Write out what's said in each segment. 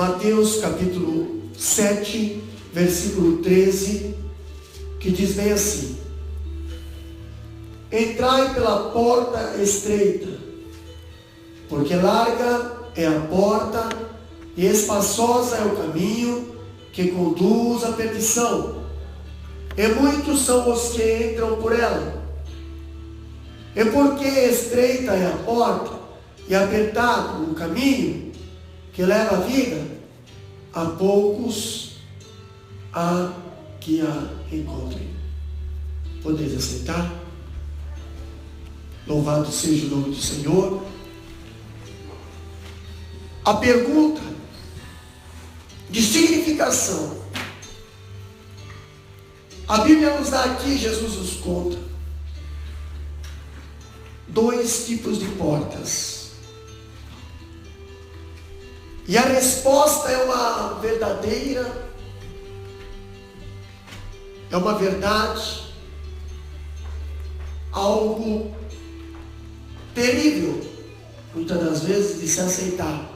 Mateus capítulo 7, versículo 13, que diz bem assim: entrai pela porta estreita, porque larga é a porta e espaçosa é o caminho que conduz à perdição, e muitos são os que entram por ela. E porque estreita é a porta e apertado o caminho que leva à vida, há poucos há que a encontrem. Podeis aceitar? Louvado seja o nome do Senhor. A pergunta de significação, a Bíblia nos dá aqui, Jesus nos conta, dois tipos de portas. E a resposta é uma verdadeira, é uma verdade, algo terrível, muitas das vezes, de se aceitar.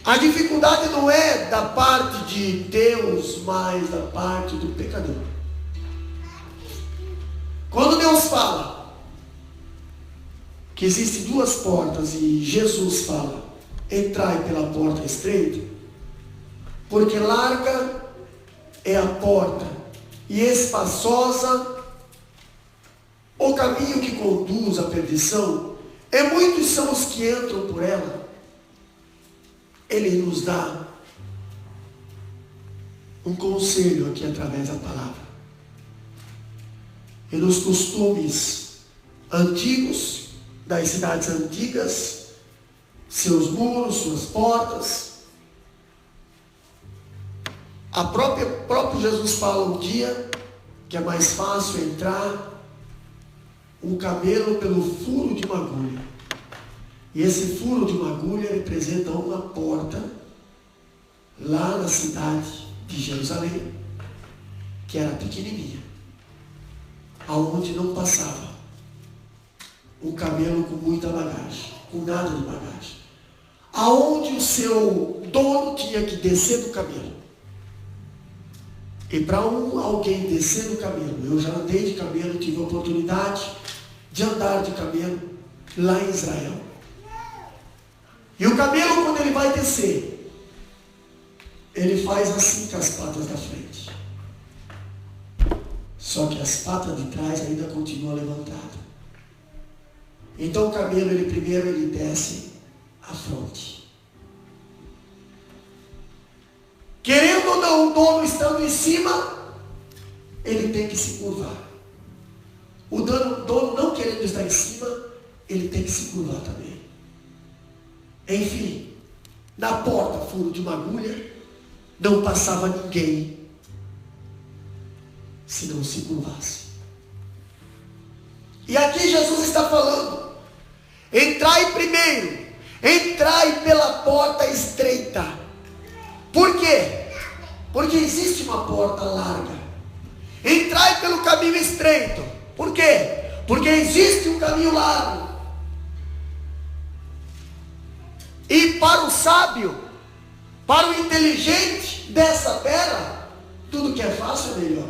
A dificuldade não é da parte de Deus, mas da parte do pecador. Quando Deus fala que existem duas portas e Jesus fala, entrai pela porta estreita, porque larga é a porta e espaçosa o caminho que conduz à perdição, e muitos são os que entram por ela. Ele nos dá um conselho aqui através da palavra. E nos costumes antigos, das cidades antigas, seus muros, suas portas, próprio Jesus fala um dia que é mais fácil entrar um camelo pelo furo de uma agulha. E esse furo de uma agulha representa uma porta lá na cidade de Jerusalém, que era pequenininha, aonde não passava um camelo com muita bagagem, com nada de bagagem, aonde o seu dono tinha que descer do camelo. E para alguém descer do camelo, eu já andei de camelo, tive a oportunidade de andar de camelo lá em Israel. E o camelo, quando ele vai descer, ele faz assim com as patas da frente. Só que as patas de trás ainda continuam levantadas. Então o camelo, primeiro ele desce a fronte. Querendo ou não, o dono estando em cima, ele tem que se curvar. O dono não querendo estar em cima, ele tem que se curvar também. Enfim, na porta, furo de uma agulha, não passava ninguém se não se curvasse. E aqui Jesus está falando: entrai primeiro, entrai pela porta estreita. Por quê? Porque existe uma porta larga. Entrai pelo caminho estreito. Por quê? Porque existe um caminho largo. E para o sábio, para o inteligente dessa terra, tudo que é fácil é melhor.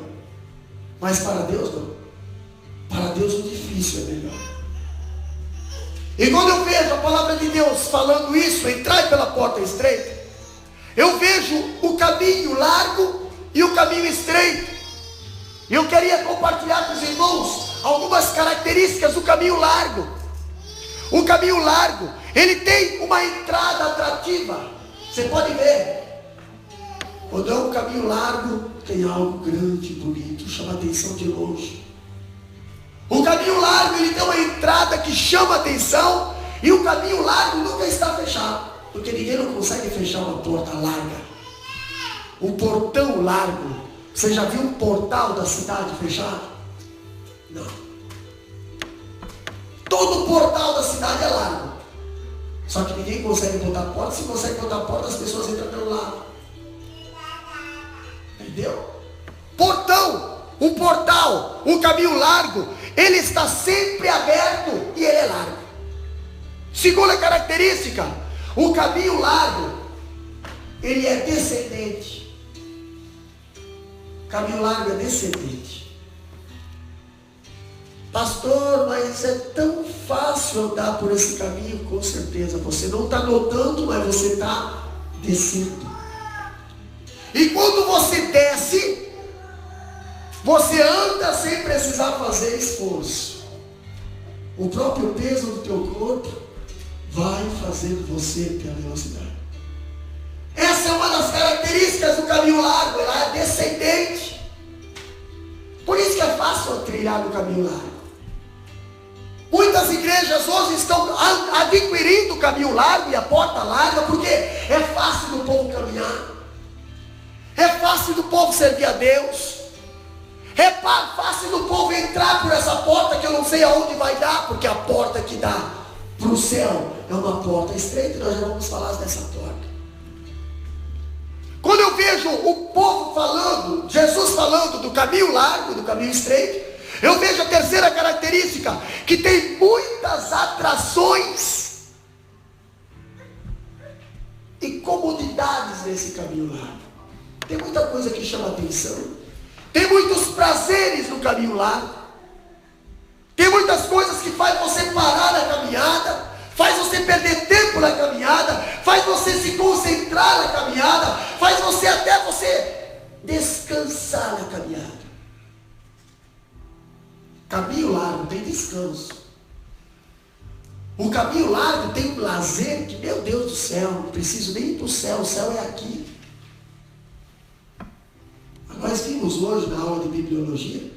Mas para Deus não. Para Deus o difícil é melhor. E quando eu vejo a palavra de Deus falando isso, entrai pela porta estreita, eu vejo o caminho largo e o caminho estreito. E eu queria compartilhar com os irmãos algumas características do caminho largo. O caminho largo, ele tem uma entrada atrativa. Você pode ver, quando é um caminho largo, tem algo grande, bonito, chama a atenção de longe. O caminho largo, ele tem uma entrada que chama a atenção, e o caminho largo nunca está fechado, porque ninguém não consegue fechar uma porta larga. Um portão largo, você já viu um portal da cidade fechado? Não. Todo portal da cidade é largo. Só que ninguém consegue botar a porta. Se consegue botar a porta, as pessoas entram pelo lado. Entendeu? Portão, um portal, um caminho largo, ele está sempre aberto e ele é largo. Segunda característica, O caminho largo, ele é descendente. O caminho largo é descendente. Pastor, mas é tão fácil andar por esse caminho. Com certeza, você não está notando, mas você está descendo. E quando você desce, você anda sem precisar fazer esforço. O próprio peso do teu corpo vai fazendo você ter a velocidade. Essa é uma das características do caminho largo, ela é descendente. Por isso que é fácil trilhar no caminho largo. Muitas igrejas hoje estão adquirindo o caminho largo e a porta larga, porque é fácil do povo caminhar. É fácil do povo servir a Deus. É fácil do povo entrar por essa porta que eu não sei aonde vai dar, porque a porta que dá para o céu é uma porta estreita, e nós já vamos falar dessa porta. Quando eu vejo o povo falando, Jesus falando do caminho largo, do caminho estreito, eu vejo a terceira característica, que tem muitas atrações e comodidades nesse caminho largo. Tem muita coisa que chama atenção. Tem muitos prazeres no caminho largo. Tem muitas coisas que faz você parar na caminhada, faz você perder tempo na caminhada, faz você se concentrar na caminhada, faz você até você descansar na caminhada. Caminho largo tem descanso. O caminho largo tem um lazer que, meu Deus do céu, não preciso nem ir para o céu é aqui. Nós vimos hoje na aula de bibliologia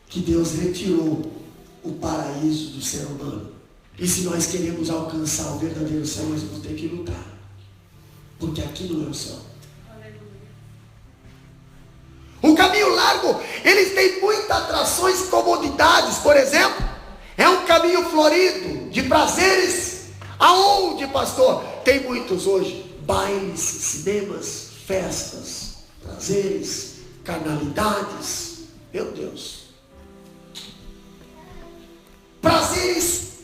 que Deus retirou o paraíso do ser humano. E se nós queremos alcançar o verdadeiro céu, nós vamos ter que lutar. Porque aqui não é o céu. O caminho largo, eles têm muitas atrações e comodidades. Por exemplo, é um caminho florido, de prazeres. Aonde, pastor? Tem muitos hoje. Bailes, cinemas, festas, prazeres, carnalidades. Meu Deus. Prazeres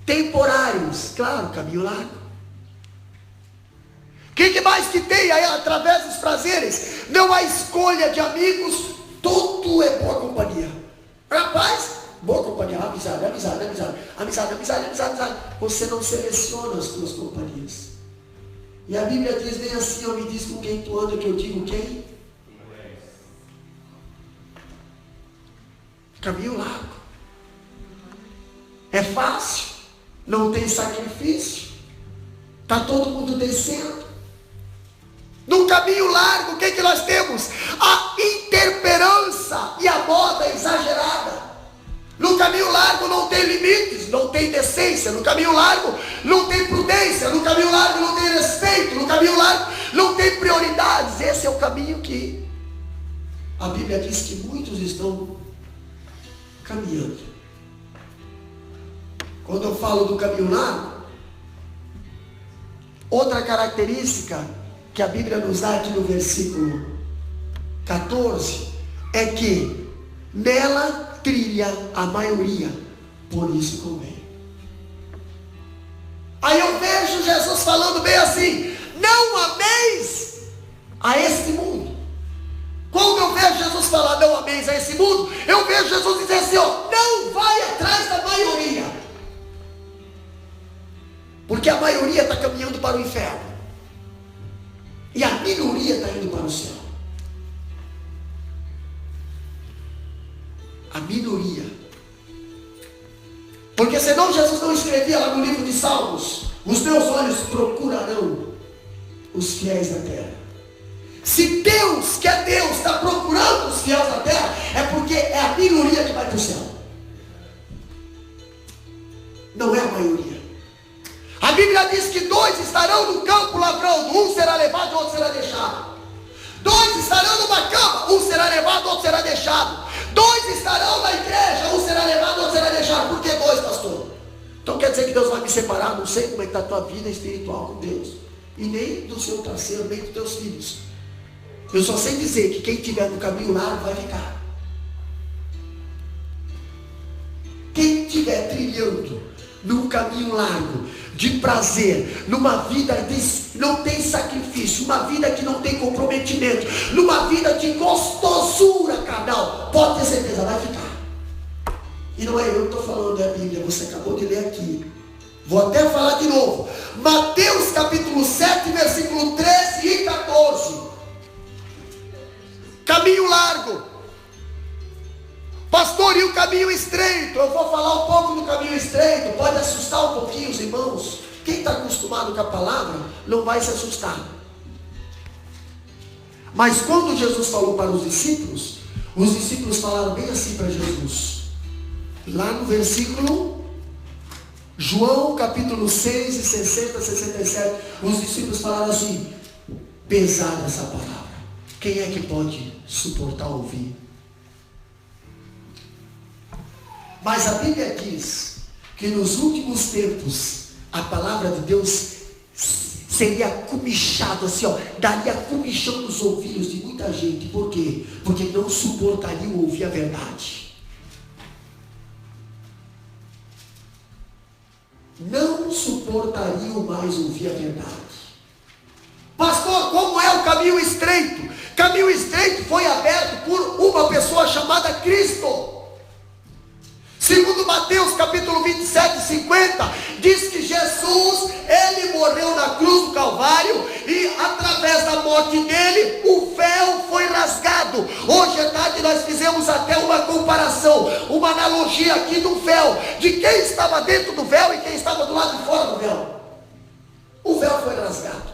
temporários. Claro, caminho largo. O que mais que tem aí através dos prazeres? Não há escolha de amigos, tudo é boa companhia. Rapaz, boa companhia, amizade. Você não seleciona as tuas companhias. E a Bíblia diz bem assim, me diz com quem tu anda, que eu digo quem? Caminho largo. É fácil, não tem sacrifício, está todo mundo descendo. No caminho largo, o que nós temos? A intemperança e a moda exagerada. No caminho largo não tem limites, não tem decência. No caminho largo não tem prudência. No caminho largo não tem respeito. No caminho largo não tem prioridades. Esse é o caminho que a Bíblia diz que muitos estão caminhando. Quando eu falo do caminho largo, outra característica que a Bíblia nos dá aqui no versículo 14 é que nela trilha a maioria, por isso convém. Aí eu vejo Jesus falando bem assim: não ameis a este mundo. Quando eu vejo Jesus falar não ameis a esse mundo, eu vejo Jesus dizer assim, não vai atrás da maioria, porque a maioria está caminhando para o inferno e a minoria está indo para o céu. A minoria. Porque senão Jesus não escrevia lá no livro de Salmos: os meus olhos procurarão os fiéis da terra. Se Deus, que é Deus, está procurando os fiéis da terra, é porque é a minoria que vai para o céu, não é a maioria. A Bíblia diz que 2 estarão no campo lavrando, um será levado, outro será deixado. 2 estarão numa cama, um será levado, outro será deixado. 2 estarão na igreja, um será levado, outro será deixado. Por que 2, pastor? Então quer dizer que Deus vai me separar? Não sei como é que está a tua vida espiritual com Deus, e nem do seu parceiro, nem dos teus filhos. Eu só sei dizer que quem estiver no caminho largo vai ficar. Quem estiver trilhando num caminho largo, de prazer, numa vida que não tem sacrifício, uma vida que não tem comprometimento, numa vida de gostosura carnal, pode ter certeza, vai ficar. E não é eu que estou falando, é a Bíblia, você acabou de ler aqui. Vou até falar de novo. Mateus capítulo 7, versículo 13 e 14. Caminho largo. Pastor, e o caminho estreito? Eu vou falar um pouco do caminho estreito. Pode assustar um pouquinho os irmãos. Quem está acostumado com a palavra não vai se assustar. Mas quando Jesus falou para os discípulos falaram bem assim para Jesus. Lá no versículo João capítulo 6, 60, 67, os discípulos falaram assim: pesada essa palavra, quem é que pode suportar ouvir? Mas a Bíblia diz que nos últimos tempos a palavra de Deus seria comichada assim, daria comichão nos ouvidos de muita gente. Por quê? Porque não suportariam ouvir a verdade. Não suportariam mais ouvir a verdade. Pastor, como é o caminho estreito? Caminho estreito foi aberto por uma pessoa chamada Cristo. Segundo Mateus capítulo 27, 50, diz que Jesus, ele morreu na cruz do Calvário e através da morte dele, o véu foi rasgado. Hoje à tarde nós fizemos até uma comparação, uma analogia aqui do véu, de quem estava dentro do véu e quem estava do lado de fora do véu. O véu foi rasgado.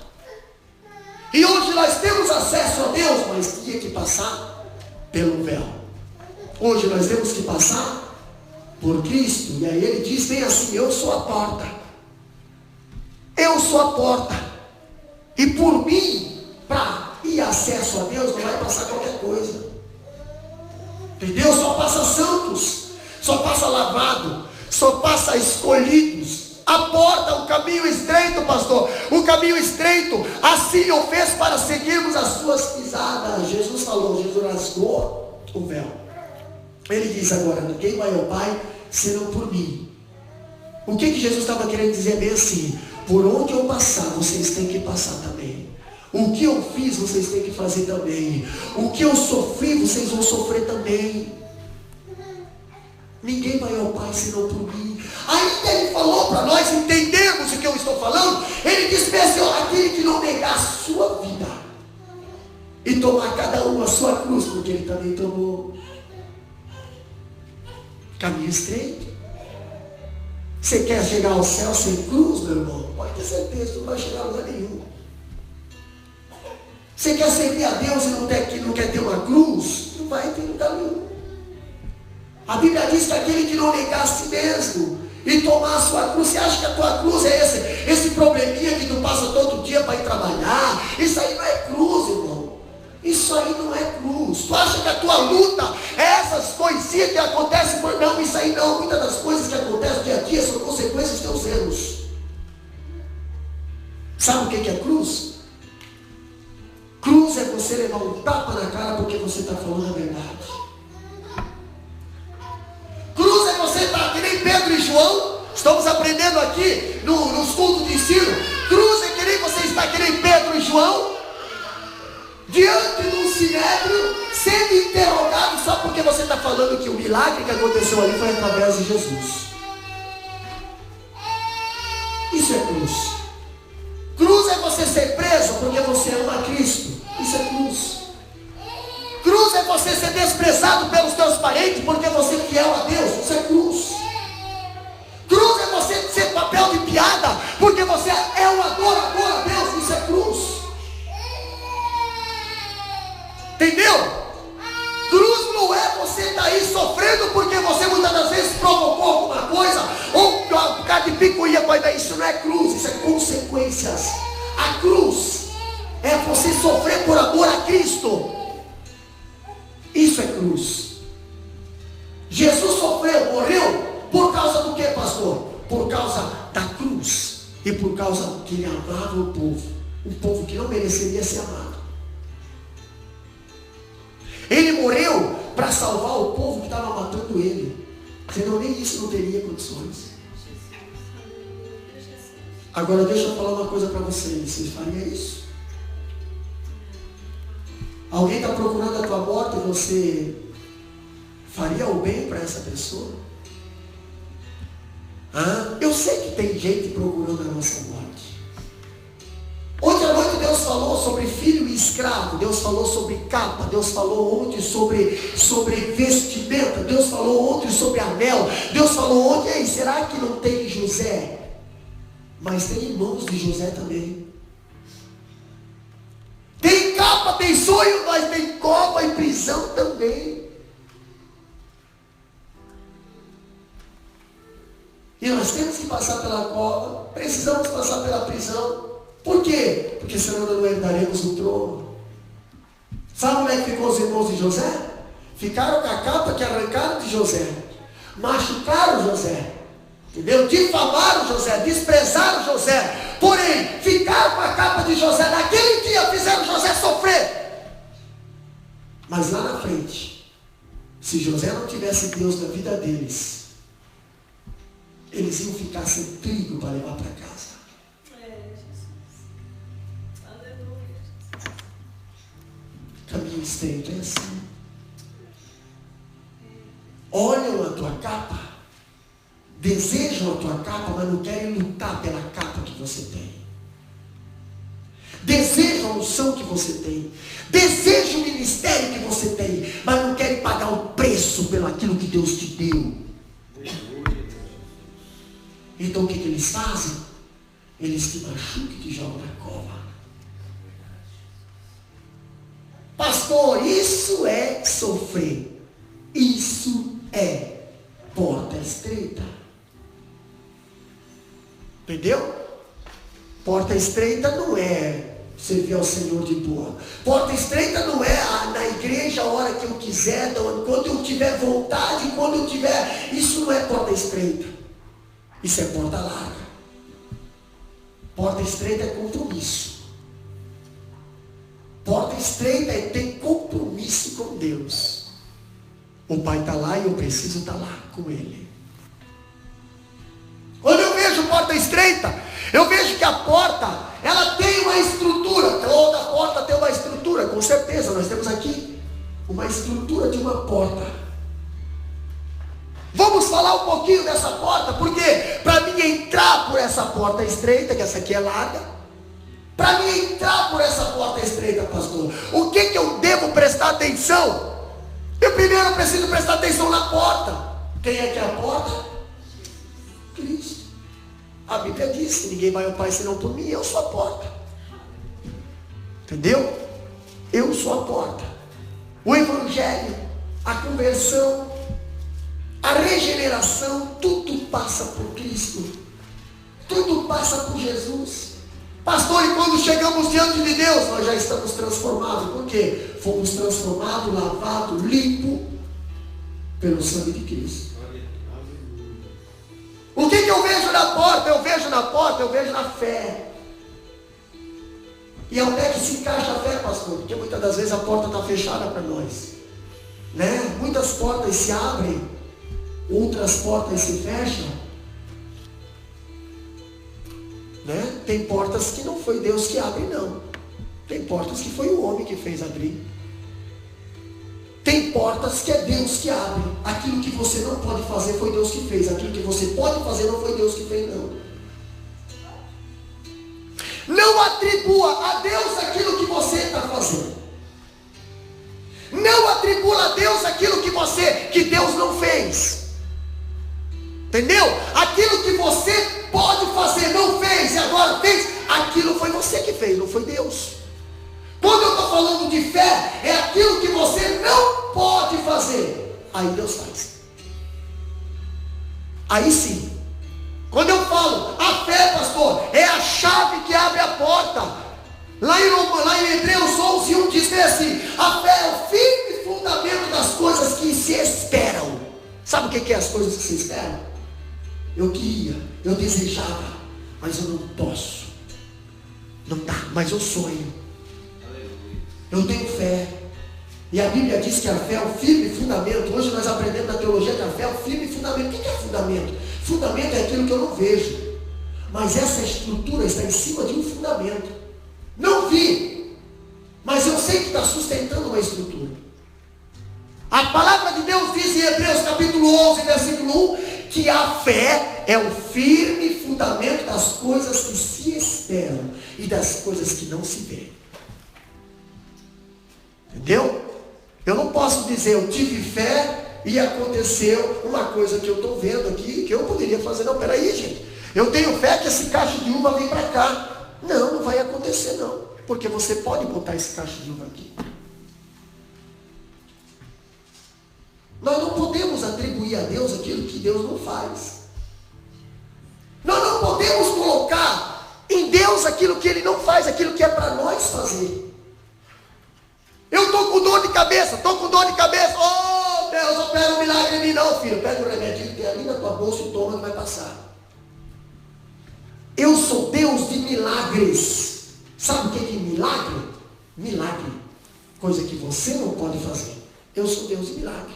E hoje nós temos acesso a Deus, mas tinha que passar pelo véu. Hoje nós temos que passar por Cristo. E aí ele diz bem assim: eu sou a porta. Eu sou a porta. E por mim, para ir acesso a Deus, não vai passar qualquer coisa. Entendeu? Só passa santos, só passa lavado, só passa escolhidos. A porta, o caminho estreito, pastor, o caminho estreito, assim o fez para seguirmos as suas pisadas. Jesus falou, Jesus rasgou o véu. Ele diz agora: ninguém vai ao Pai senão por mim. O que Jesus estava querendo dizer bem assim: por onde eu passar, vocês têm que passar também. O que eu fiz, vocês têm que fazer também. O que eu sofri, vocês vão sofrer também. Ninguém vai ao Pai senão por mim. Ainda ele falou para nós entendermos o que eu estou falando. Ele disse assim: aquele que não negar a sua vida e tomar cada um a sua cruz, porque ele também tomou. Caminho estreito. Você quer chegar ao céu sem cruz, meu irmão? Pode ter certeza, tu não vai chegar a lugar nenhum. Você quer servir a Deus e não quer ter uma cruz? Não vai ter lugar nenhum. A Bíblia diz que aquele que não negar a si mesmo e tomar a sua cruz, você acha que a tua cruz é esse probleminha que tu passa todo dia para ir trabalhar? Isso aí não é cruz, irmão. Isso aí não é cruz. Tu acha que a tua luta é essas coisinhas que acontecem? Não, isso aí não. Muitas das coisas que acontecem dia a dia são consequências dos teus erros. Sabe o que é cruz? Cruz é você levar um tapa na cara porque você está falando a verdade. Cruz é você estar que nem Pedro e João. Estamos aprendendo aqui nos cultos de ensino. Cruz é que nem você está que nem Pedro e João, diante de um sinédrio, sendo interrogado só porque você está falando que o milagre que aconteceu ali foi através de Jesus. Isso é cruz. Cruz é você ser preso porque você ama Cristo. Isso é cruz. Cruz é você ser desprezado pelos teus parentes porque você é fiel a Deus. Isso é cruz. Cruz é você ser papel de piada porque você é um adorador a Deus. Isso é cruz. Entendeu? Cruz não é você estar aí sofrendo porque você muitas das vezes provocou alguma coisa ou por causa de picuinha. Isso não é cruz, isso é consequências. A cruz é você sofrer por amor a Cristo. Isso é cruz. Jesus sofreu, morreu por causa do que, pastor? Por causa da cruz e por causa que ele amava o povo, um povo que não mereceria ser amado. Ele morreu para salvar o povo que estava matando ele. Senão nem isso não teria condições. Agora deixa eu falar uma coisa para vocês. Vocês fariam isso? Alguém está procurando a tua morte e você faria o bem para essa pessoa? Eu sei que tem gente procurando a nossa morte. Ontem à noite Deus falou sobre filho e escravo. Deus falou sobre capa. Deus falou ontem sobre vestimenta. Deus falou ontem sobre anel. Deus falou ontem, será que não tem José? Mas tem irmãos de José também. Tem capa, tem sonho, mas tem cova e prisão também. E nós temos que passar pela cova, precisamos passar pela prisão. Por quê? Porque senão não herdaremos o trono. Sabe como é que ficou os irmãos de José? Ficaram com a capa que arrancaram de José. Machucaram José. Entendeu? Difamaram José, desprezaram José. Porém, ficaram com a capa de José. Naquele dia fizeram José sofrer. Mas lá na frente, se José não tivesse Deus na vida deles, eles iam ficar sem trigo para levar para casa. Aleluia. Caminho estreito é assim. Olham a tua capa, desejam a tua capa, mas não querem lutar pela capa que você tem. Desejam a unção que você tem, desejam o ministério que você tem, mas não querem pagar o preço pelo aquilo que Deus te deu. Então o que eles fazem? Eles te machucam e te jogam na cova. Pastor, isso é sofrer. Isso é porta estreita. Entendeu? Porta estreita não é servir ao Senhor de boa. Porta estreita não é na igreja a hora que eu quiser, quando eu tiver vontade, quando eu tiver. Isso não é porta estreita. Isso é porta larga. Porta estreita é compromisso. Porta estreita é ter compromisso com Deus. O Pai está lá e eu preciso estar lá com Ele. Quando eu vejo porta estreita, eu vejo que a porta, ela tem uma estrutura. Toda porta tem uma estrutura, com certeza. Nós temos aqui uma estrutura de uma porta. Vamos falar um pouquinho dessa porta, porque para mim entrar por essa porta estreita, que essa aqui é larga, para mim entrar por essa porta estreita, pastor, o que eu devo prestar atenção? Eu primeiro preciso prestar atenção na porta. Quem é que é a porta? Cristo. A Bíblia diz que ninguém vai ao Pai senão por mim, eu sou a porta. Entendeu? Eu sou a porta. O Evangelho, a conversão, a regeneração, tudo passa por Cristo. Tudo passa por Jesus. Pastor, e quando chegamos diante de Deus, nós já estamos transformados. Por quê? Fomos transformados, lavados, limpos pelo sangue de Cristo. O que eu vejo na porta? Eu vejo na porta, eu vejo na fé. E onde é que se encaixa a fé, pastor? Porque muitas das vezes a porta está fechada para nós, né? Muitas portas se abrem, outras portas se fecham, né? Tem portas que não foi Deus que abre, não. Tem portas que foi o homem que fez abrir. Tem portas que é Deus que abre. Aquilo que você não pode fazer foi Deus que fez. Aquilo que você pode fazer não foi Deus que fez, não. Não atribua a Deus aquilo que você está fazendo. Não atribua a Deus aquilo que Deus não fez. Entendeu? Aquilo que você pode fazer, não fez e agora fez, aquilo foi você que fez, não foi Deus. Quando eu estou falando de fé, é aquilo que você não pode fazer, aí Deus faz. Aí sim. Quando eu falo, a fé, pastor, é a chave que abre a porta. Lá em Hebreus 11:1 diz assim: a fé é o firme fundamento das coisas que se esperam. Sabe o que é as coisas que se esperam? Eu queria, eu desejava, mas eu não posso. Não dá, mas eu sonho. Eu tenho fé. E a Bíblia diz que a fé é o firme fundamento. Hoje nós aprendemos na teologia que a fé é o firme fundamento. O que é fundamento? Fundamento é aquilo que eu não vejo. Mas essa estrutura está em cima de um fundamento. Não vi, mas eu sei que está sustentando uma estrutura. A palavra de Deus diz em Hebreus capítulo 11, versículo 1, que a fé é o firme fundamento das coisas que se esperam e das coisas que não se veem. Entendeu? Eu não posso dizer, eu tive fé e aconteceu uma coisa que eu estou vendo aqui, que eu poderia fazer. Não, peraí, gente. Eu tenho fé que esse cacho de uva vem para cá. Não, não vai acontecer não. Porque você pode botar esse cacho de uva aqui. Nós não podemos atribuir a Deus aquilo que Deus não faz. Nós não podemos colocar em Deus aquilo que Ele não faz, aquilo que é para nós fazer. Eu estou com dor de cabeça, Oh Deus, opera um milagre em mim. Não, filho, pega o remédio que tem ali na tua bolsa e toma que vai passar. Eu sou Deus de milagres. Sabe o que é milagre? Milagre. Coisa que você não pode fazer. Eu sou Deus de milagre.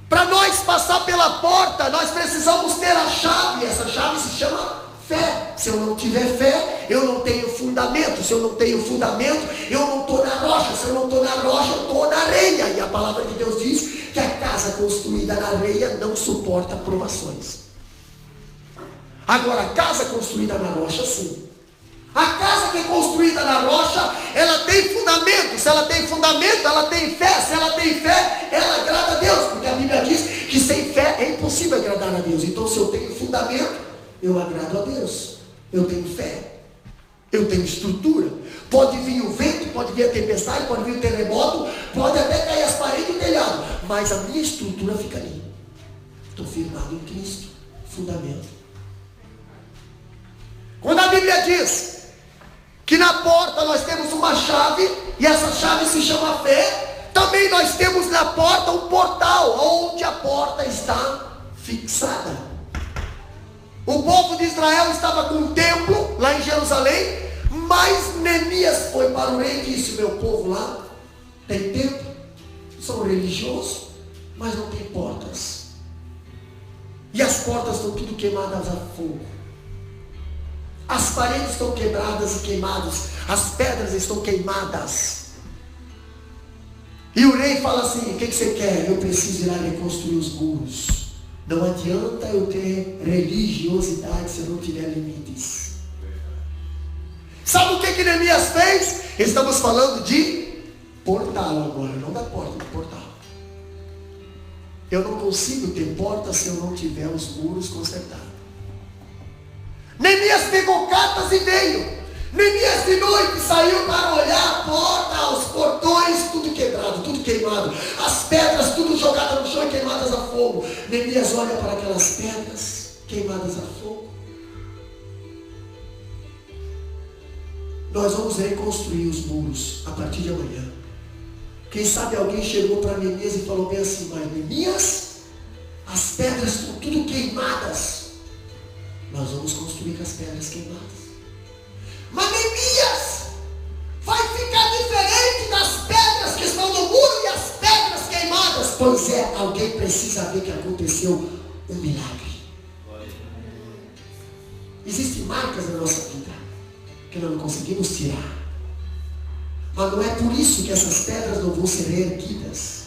Para nós passar pela porta, nós precisamos ter a chave. Essa chave se chama fé. Se eu não tiver fé, eu não tenho fundamento. Se eu não tenho fundamento, eu não estou na rocha. Se eu não estou na rocha, eu estou na areia. E a palavra de Deus diz que a casa construída na areia não suporta provações. Agora, a casa construída na rocha, sim. A casa que é construída na rocha, ela tem fundamento. Se ela tem fundamento, ela tem fé. Se ela tem fé, ela agrada a Deus. Porque a Bíblia diz que sem fé é impossível agradar a Deus. Então, se eu tenho fundamento, eu agrado a Deus. Eu tenho fé. Eu tenho estrutura. Pode vir o vento, pode vir a tempestade, pode vir o terremoto, pode até cair as paredes e o telhado. Mas a minha estrutura fica ali. Estou firmado em Cristo. Fundamento. Quando a Bíblia diz que na porta nós temos uma chave, e essa chave se chama fé, também nós temos na porta um portal, onde a porta está fixada. O povo de Israel estava com um templo lá em Jerusalém, mas Neemias foi para o rei e disse: meu povo lá tem templo, são religiosos, mas não tem portas. E as portas estão tudo queimadas a fogo. As paredes estão quebradas e queimadas. As pedras estão queimadas. E o rei fala assim: o que você quer? Eu preciso ir lá reconstruir os muros. Não adianta eu ter religiosidade se eu não tiver limites. Sabe o que Neemias fez? Estamos falando de portal agora, não da porta, do portal. Eu não consigo ter porta se eu não tiver os muros consertados. Neemias pegou cartas e veio. Neemias de noite saiu para olhar a porta, os portões, tudo quebrado, tudo queimado. As pedras tudo jogadas no chão e queimadas a fogo. Neemias olha para aquelas pedras queimadas a fogo. Nós vamos reconstruir os muros a partir de amanhã. Quem sabe alguém chegou para Neemias e falou bem assim: mas Neemias, as pedras estão tudo queimadas. Nós vamos construir com as pedras queimadas. Mas Neemias, vai ficar diferente das pedras que estão no muro e as pedras queimadas. Pois é, alguém precisa ver que aconteceu um milagre. Existem marcas na nossa vida que nós não conseguimos tirar. Mas não é por isso que essas pedras não vão ser reerguidas.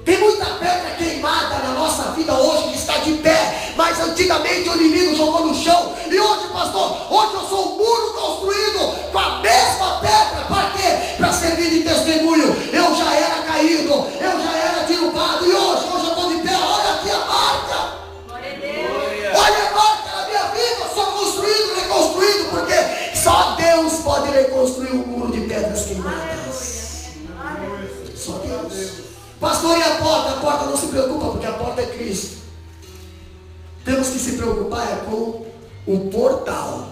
Tem muita pedra queimada na nossa vida hoje que está de pé, mas antigamente o inimigo jogou no chão. E hoje, pastor, hoje eu sou um muro construído com a mesma pedra. Para quê? Para servir de testemunho. Eu já era caído, eu já era derrubado, e hoje eu estou de pé. Olha aqui a marca. Glória a Deus. Olha a marca na minha vida. Eu sou construído, reconstruído, porque só Deus pode reconstruir um muro de pedras queimadas. Só Deus. Pastor, e a porta? A porta não se preocupa, porque a porta é Cristo. Temos que se preocupar com o portal.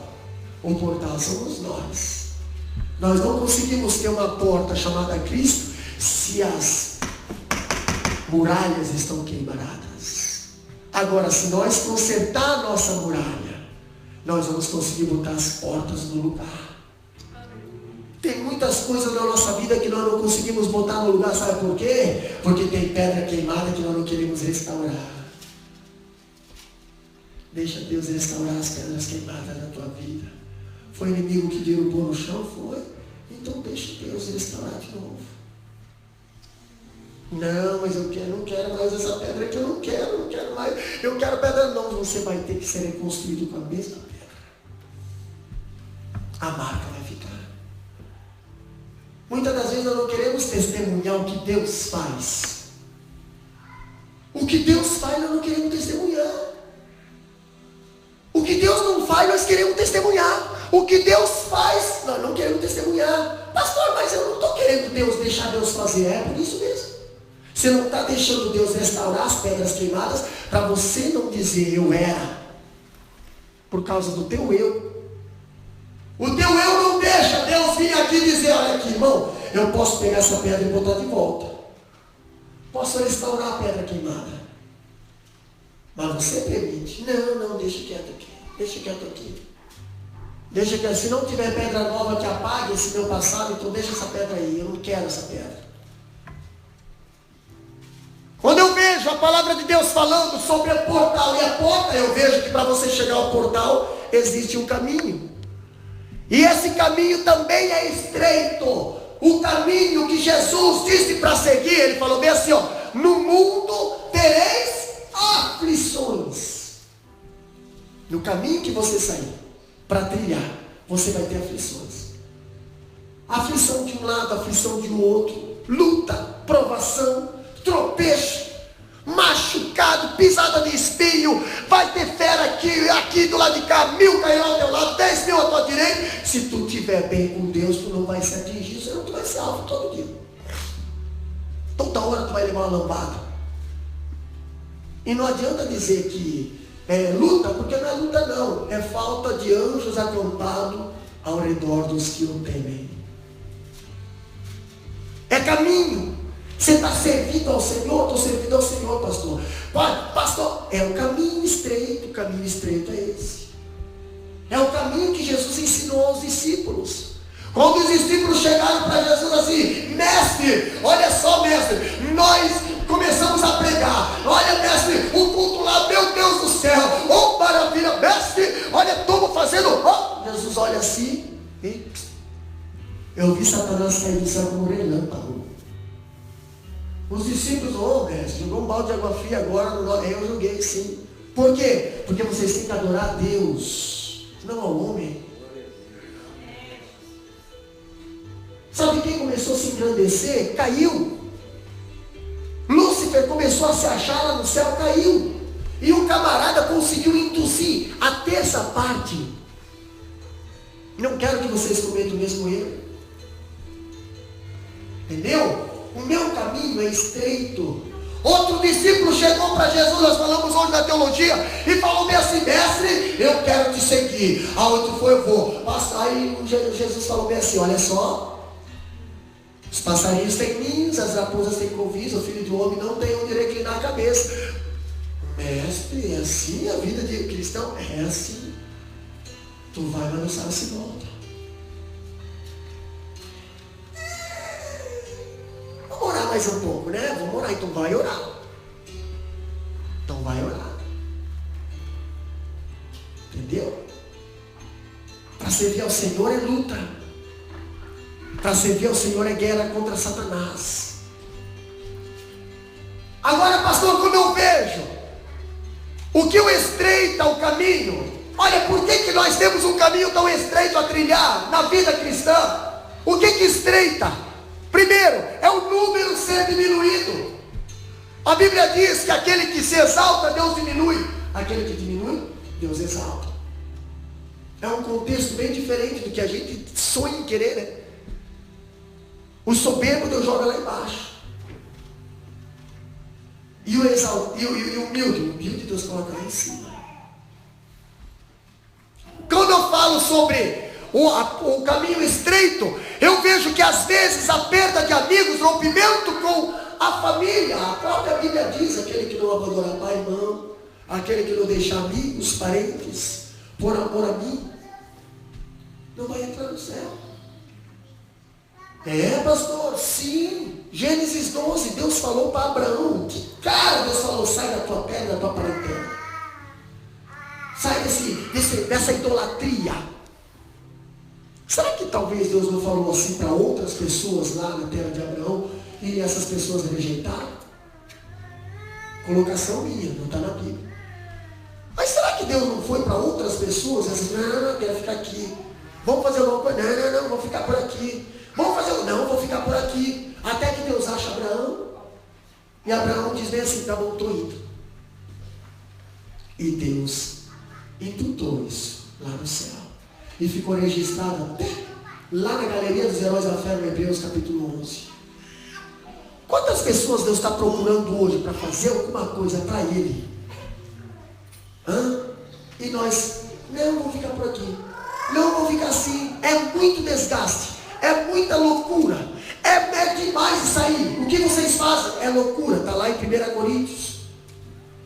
O portal somos nós. Nós não conseguimos ter uma porta chamada Cristo se as muralhas estão quebradas. Agora, se nós consertar a nossa muralha, nós vamos conseguir botar as portas no lugar. Tem muitas coisas na nossa vida que nós não conseguimos botar no lugar, sabe por quê? Porque tem pedra queimada que nós não queremos restaurar. Deixa Deus restaurar as pedras queimadas na tua vida. Foi o inimigo que derrubou no chão? Foi. Então deixa Deus restaurar de novo. Não, mas eu não quero mais essa pedra que eu não quero mais. Eu quero pedra. Não, você vai ter que ser reconstruído com a mesma pedra. A marca vai ficar. Muitas das vezes nós não queremos testemunhar o que Deus faz. O que Deus faz nós não queremos testemunhar. O que Deus não faz nós queremos testemunhar. O que Deus faz nós não queremos testemunhar. Pastor, mas eu não estou querendo deixar Deus fazer. É por isso mesmo. Você não está deixando Deus restaurar as pedras queimadas para você não dizer eu era. Por causa do teu eu. O teu eu não deixa Deus vir aqui dizer, olha aqui, irmão, eu posso pegar essa pedra e botar de volta. Posso restaurar a pedra queimada. Mas você permite. Não, deixa quieto aqui. Deixa quieto aqui. Deixa quieto. Se não tiver pedra nova que apague esse meu passado, então deixa essa pedra aí. Eu não quero essa pedra. Quando eu vejo a palavra de Deus falando sobre o portal e a porta, eu vejo que para você chegar ao portal existe um caminho. E esse caminho também é estreito. O caminho que Jesus disse para seguir, ele falou bem assim, ó, no mundo tereis aflições. No caminho que você sair para trilhar, você vai ter aflições. Aflição de um lado, aflição de outro, luta, provação, tropeço, machucado, pisada de espinho, vai ter fera aqui do lado de cá, 1000 cairão ao teu lado, 10.000 à tua direita. Se tu estiver bem com Deus, tu não vai se atingir, senão tu vai ser alvo todo dia. Toda hora tu vai levar uma lambada. E não adianta dizer que é luta, porque não é luta não, é falta de anjos acampados ao redor dos que o temem. É caminho. Você está servindo ao Senhor? Estou servindo ao Senhor, pastor. Pastor, é o caminho estreito é esse. É o caminho que Jesus ensinou aos discípulos. Quando os discípulos chegaram para Jesus assim, mestre, olha só, mestre, nós começamos a pregar. Olha, mestre, o culto lá, meu Deus do céu, oh maravilha, mestre, olha, estamos fazendo. Oh. Jesus olha assim, e eu vi Satanás sair do céu como um relâmpago. Os discípulos, mestre, jogou um balde de água fria agora, eu joguei sim. Por quê? Porque vocês têm que adorar a Deus, não ao homem. Sabe quem começou a se engrandecer? Caiu. Lúcifer começou a se achar lá no céu, caiu. E o camarada conseguiu induzir a terça parte. Não quero que vocês cometam o mesmo erro. Entendeu? O meu caminho é estreito. Outro discípulo chegou para Jesus, nós falamos hoje da teologia, e falou bem assim, mestre, eu quero te seguir. Aonde tu for eu vou. Aí Jesus falou bem assim, olha só, os passarinhos têm ninhos, as raposas têm covis, o filho do homem não tem onde reclinar a cabeça. Mestre, é assim a vida de cristão? É assim. Tu vai, mas não sabe se volta. Vamos orar mais um pouco, né? Vamos orar, então vai orar. Então vai orar. Entendeu? Para servir ao Senhor é luta. Para servir ao Senhor é guerra contra Satanás. Agora, pastor, como eu vejo o que o estreita o caminho, olha, por que nós temos um caminho tão estreito a trilhar na vida cristã? O que estreita? Primeiro, é o número ser diminuído. A Bíblia diz que aquele que se exalta, Deus diminui. Aquele que diminui, Deus exalta. É um contexto bem diferente do que a gente sonha em querer, né? O soberbo Deus joga lá embaixo. E o humilde Deus coloca lá em cima. Quando eu falo sobre o caminho estreito, eu vejo que às vezes a perda de amigos, rompimento com a família, a própria Bíblia diz, aquele que não abandona pai e mãe, aquele que não deixa amigos, parentes, por amor a mim, não vai entrar no céu. É, pastor, sim. Gênesis 12, Deus falou para Abraão, Deus falou, sai da tua terra, da tua parentela. Sai dessa idolatria. Será que talvez Deus não falou assim para outras pessoas lá na terra de Abraão e essas pessoas rejeitaram? Colocação minha, não está na Bíblia. Mas será que Deus não foi para outras pessoas? Essas, não, quero ficar aqui. Vamos fazer alguma coisa? Não, vou ficar por aqui. Vamos fazer, não, vou ficar por aqui. Até que Deus acha Abraão. E Abraão diz bem assim, tá bom, estou indo. E Deus imputou isso lá no céu. E ficou registrado até lá na Galeria dos Heróis da Fé, no Hebreus capítulo 11. Quantas pessoas Deus está procurando hoje para fazer alguma coisa para Ele? E nós, não, vou ficar por aqui. Não, vou ficar assim. É muito desgaste. É muita loucura. É demais isso aí. O que vocês fazem é loucura. Está lá em 1 Coríntios.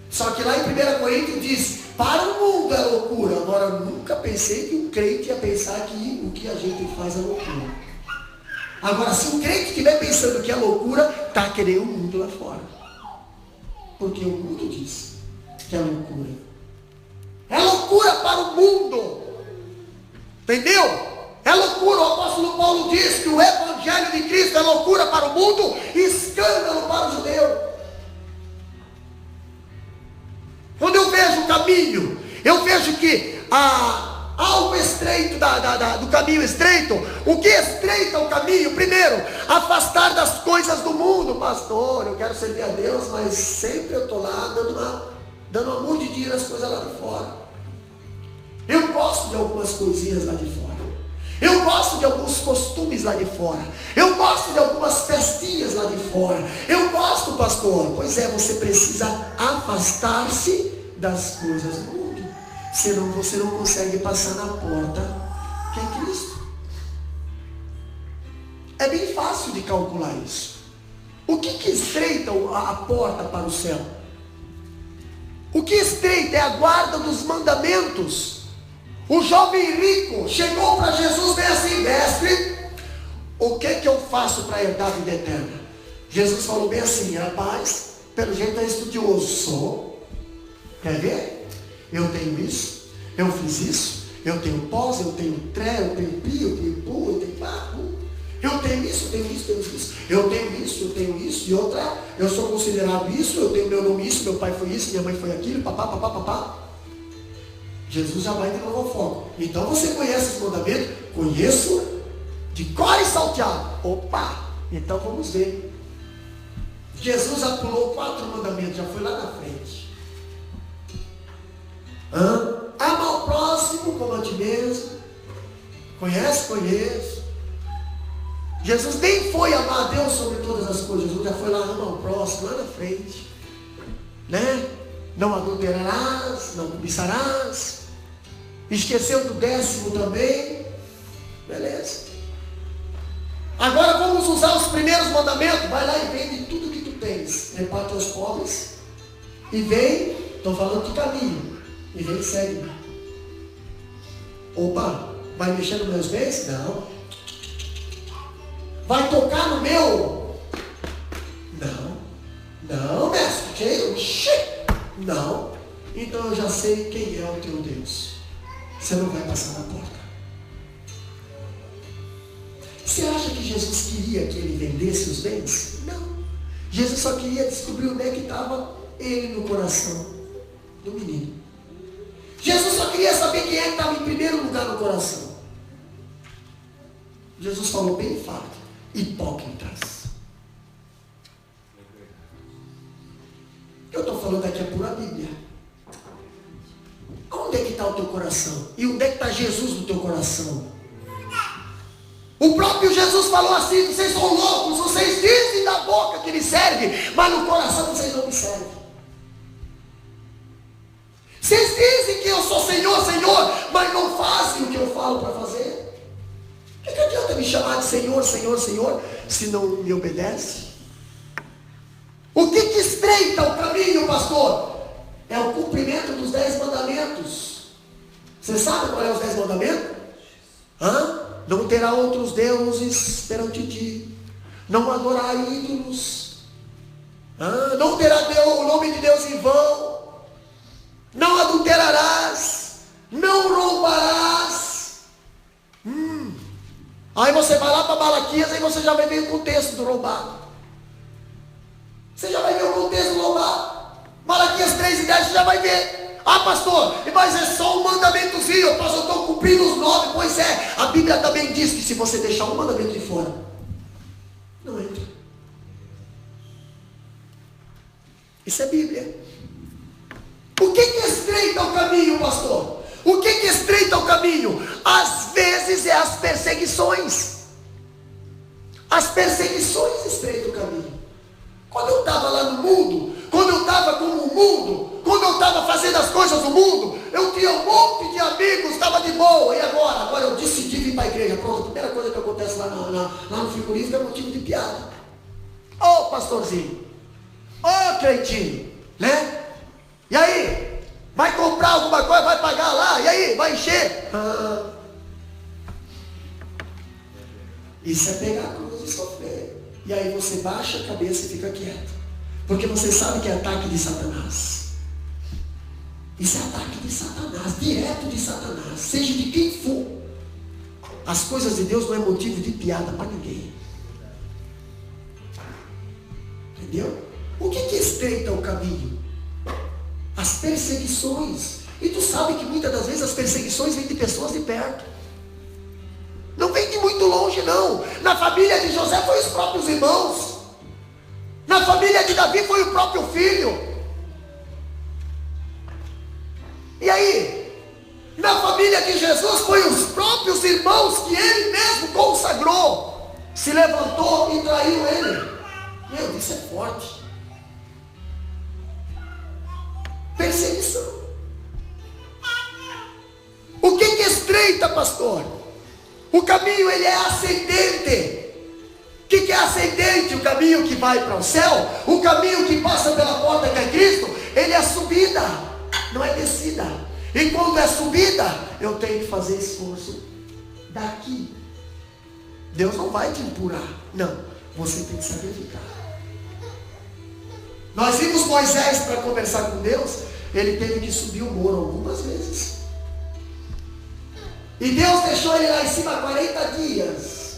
Só que lá em 1 Coríntios diz, para o mundo é loucura. Agora, eu nunca pensei que um crente ia pensar que o que a gente faz é loucura. Agora, se um crente estiver pensando que é loucura, está querendo o mundo lá fora. Porque o mundo diz que é loucura. É loucura para o mundo. Entendeu? É loucura. O apóstolo Paulo diz que o evangelho de Cristo é loucura para o mundo e escândalo para o judeu. Quando eu vejo o caminho, eu vejo que algo estreito do caminho estreito. O que estreita o caminho? Primeiro, afastar das coisas do mundo. Pastor, eu quero servir a Deus, mas sempre eu estou lá dando uma mordidinha nas coisas lá de fora. Eu gosto de algumas coisinhas lá de fora. Eu gosto de alguns costumes lá de fora. Eu gosto de algumas festinhas lá de fora. Eu gosto, pastor. Pois é, você precisa afastar-se das coisas do mundo. Senão você não consegue passar na porta que é Cristo. É bem fácil de calcular isso. O que estreita a porta para o céu? O que estreita é a guarda dos mandamentos. O jovem rico chegou para Jesus bem assim, mestre, o que eu faço para herdar a vida eterna? Jesus falou bem assim, rapaz, pelo jeito é estudioso, sou. Quer ver? Eu tenho isso, eu fiz isso, eu tenho pós, eu tenho tré, eu tenho pi, eu tenho pu, eu tenho papu. Eu tenho isso, eu tenho isso, eu tenho isso. Eu tenho isso, eu tenho isso. E outra, eu sou considerado isso, eu tenho meu nome isso, meu pai foi isso, minha mãe foi aquilo, papá. Jesus já vai de novo ao foco. Então você conhece os mandamentos? Conheço de cor e salteado. Opa, então vamos ver. Jesus já pulou 4 mandamentos, já foi lá na frente. Ama o próximo como a ti mesmo. Conheço. Jesus nem foi amar a Deus sobre todas as coisas. Jesus já foi lá amar o próximo, lá na frente. Né? Não adulterarás, não cobiçarás. Esqueceu do 10º também. Beleza. Agora vamos usar os primeiros mandamentos. Vai lá e vende tudo que tu tens. Reparte aos pobres. E vem, estou falando de caminho. E vem e segue. Opa, vai mexer nos meus bens? Não. Vai tocar no meu? Não, mestre. Não. Então eu já sei quem é o teu Deus. Você não vai passar na porta. Você acha que Jesus queria que ele vendesse os bens? Não. Jesus só queria descobrir onde é que estava ele no coração do menino. Jesus só queria saber quem é que estava em primeiro lugar no coração. Jesus falou bem fato: hipócritas. Eu estou falando aqui é pura Bíblia. Onde é que está o teu coração? E onde é que está Jesus no teu coração? O próprio Jesus falou assim: vocês são loucos, vocês dizem da boca que me serve, mas no coração vocês não me servem. Vocês dizem que eu sou Senhor, mas não fazem o que eu falo para fazer. O que adianta me chamar de Senhor, se não me obedece? O que estreita o caminho, pastor? É o cumprimento dos 10 mandamentos. Você sabe qual é os 10 mandamentos? Não terá outros deuses perante ti. Não adorará ídolos. Não terá o nome de Deus em vão. Não adulterarás. Não roubarás. Aí você vai lá para Malaquias, aí você já vai ver o contexto do roubar. Você já vai ver o contexto do roubar. Malaquias 3:10 você já vai ver. Ah, pastor, mas é só um mandamentozinho, pastor, eu estou cumprindo os 9. Pois é, a Bíblia também diz que se você deixar um mandamento de fora, não entra. Isso é Bíblia. O que estreita o caminho, pastor? O que estreita o caminho? Às vezes é as perseguições. As perseguições estreitam o caminho. Quando eu estava lá no mundo, quando eu estava como o mundo, quando eu estava fazendo as coisas do mundo, eu tinha um monte de amigos, estava de boa. E agora? Agora eu decidi vir para a igreja. Pronto, a primeira coisa que acontece lá no frigorífico é motivo de piada. Ô pastorzinho, ô creitinho, né? E aí? Vai comprar alguma coisa, vai pagar lá, e aí? Vai encher? Isso é pegar a cruz e sofrer. E aí você baixa a cabeça e fica quieto. Porque você sabe que é ataque de Satanás. Isso é ataque de Satanás, direto de Satanás, seja de quem for. As coisas de Deus não é motivo de piada para ninguém. Entendeu? O que estreita o caminho? As perseguições. E tu sabe que muitas das vezes as perseguições vêm de pessoas de perto. Não vem de muito longe, não. Na família de José foi os próprios irmãos. Na família de Davi foi o próprio filho. E aí? Na família de Jesus foi os próprios irmãos que ele mesmo consagrou. Se levantou e traiu ele. Meu, isso é forte. Perseguição. O que estreita, pastor? O caminho, ele é ascendente. O que é ascendente? O caminho que vai para o céu, o caminho que passa pela porta que é Cristo, ele é subida, não é descida. E quando é subida, eu tenho que fazer esforço daqui. Deus não vai te empurrar, não, você tem que sacrificar. Nós vimos Moisés para conversar com Deus, ele teve que subir o muro algumas vezes. E Deus deixou ele lá em cima 40 dias.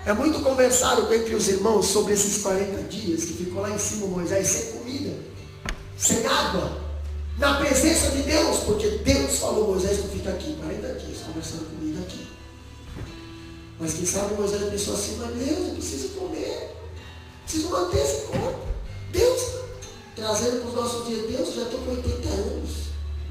É muito conversado entre os irmãos sobre esses 40 dias que ficou lá em cima Moisés sem comida, sem água, na presença de Deus, porque Deus falou: Moisés, tu fica aqui 40 dias conversando comigo aqui. Mas quem sabe Moisés pensou assim: mas Deus, eu preciso comer, preciso manter esse corpo. Deus, trazendo para os nossos dias: Deus, eu já estou com 80 anos.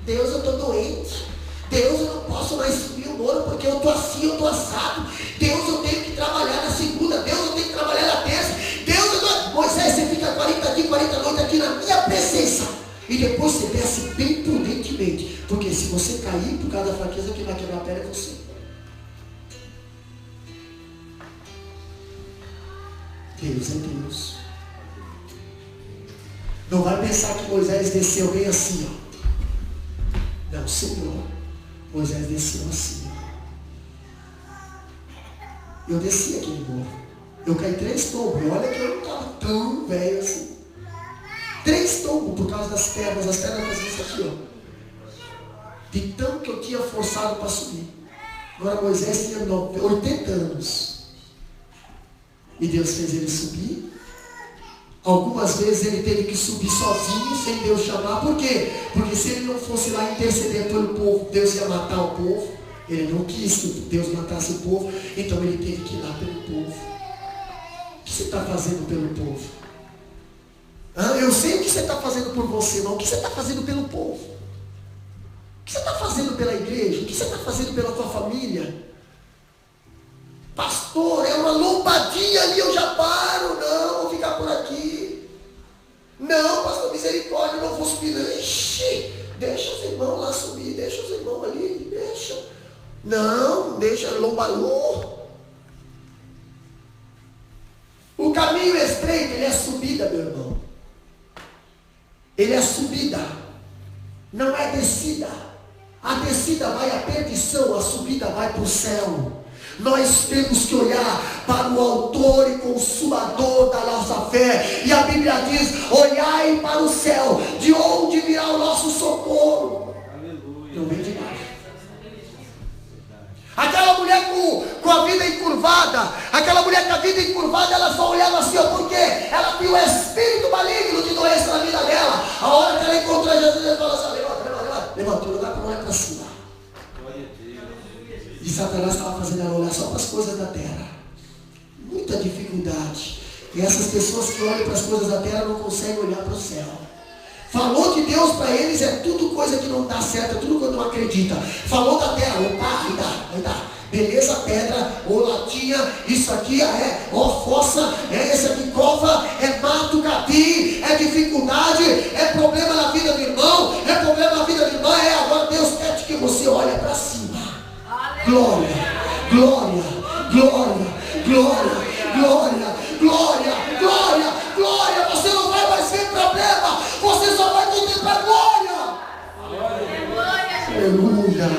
Deus, eu estou doente. Deus, eu não posso mais subir o muro porque eu estou assim, eu estou assado. Deus, eu tenho que trabalhar na segunda. Deus, eu tenho que trabalhar na terça. Deus, eu tô... Moisés, você fica 40 dias, 40 noites aqui na minha presença. E depois você desce bem prudentemente. Porque se você cair por causa da fraqueza, quem vai quebrar a perna é você. Deus é Deus. Não vai pensar que Moisés desceu bem assim, ó. Não, Senhor. Moisés desceu assim. Eu desci aquele morro. Eu caí 3 tombos. E olha que eu não estava tão velho assim. 3 tombos por causa das pernas. As pernas faziam isso aqui, ó. De tanto que eu tinha forçado para subir. Agora Moisés tinha 80 anos. E Deus fez ele subir. Algumas vezes ele teve que subir sozinho, sem Deus chamar. Por quê? Porque se ele não fosse lá interceder pelo povo, Deus ia matar o povo. Ele não quis que Deus matasse o povo. Então ele teve que ir lá pelo povo. O que você está fazendo pelo povo? Eu sei o que você está fazendo por você, mas o que você está fazendo pelo povo? O que você está fazendo pela igreja? O que você está fazendo pela tua família? Pastor, é uma lombadinha ali, eu já paro. Não, vou ficar por aqui. Não, pastor, misericórdia, eu não vou subir. Ixi, deixa os irmãos lá subir, deixa os irmãos ali, deixa. Não, deixa lombalu. O caminho estreito, ele é subida, meu irmão. Ele é subida, não é descida. A descida vai à perdição, a subida vai para o céu. Nós temos que olhar para o autor e consumador da nossa fé. E a Bíblia diz: olhai para o céu, de onde virá o nosso socorro. Aleluia. Não vem de baixo. aquela mulher com a vida encurvada, aquela mulher com a vida encurvada, ela só olhava assim, ó, porque ela tinha o espírito maligno de doença na vida dela. A hora que ela encontrou Jesus, ela falou assim, levanta, o lugar para olhar para cima. E Satanás estava fazendo ela olhar só para as coisas da terra. Muita dificuldade. E essas pessoas que olham para as coisas da terra não conseguem olhar para o céu. Falou de Deus para eles, é tudo coisa que não dá certo, é tudo que não acredita. Falou da terra, opa, vai dar. Beleza, pedra, ou latinha, isso aqui fossa, esse aqui cova, é mato, capim, é dificuldade, é problema na vida do irmão, é problema na vida da irmã, agora Deus quer que você olhe para cima. Glória, glória, glória, glória, glória, glória, glória, glória. Você não vai mais ver problema, você só vai contemplar glória. Aleluia.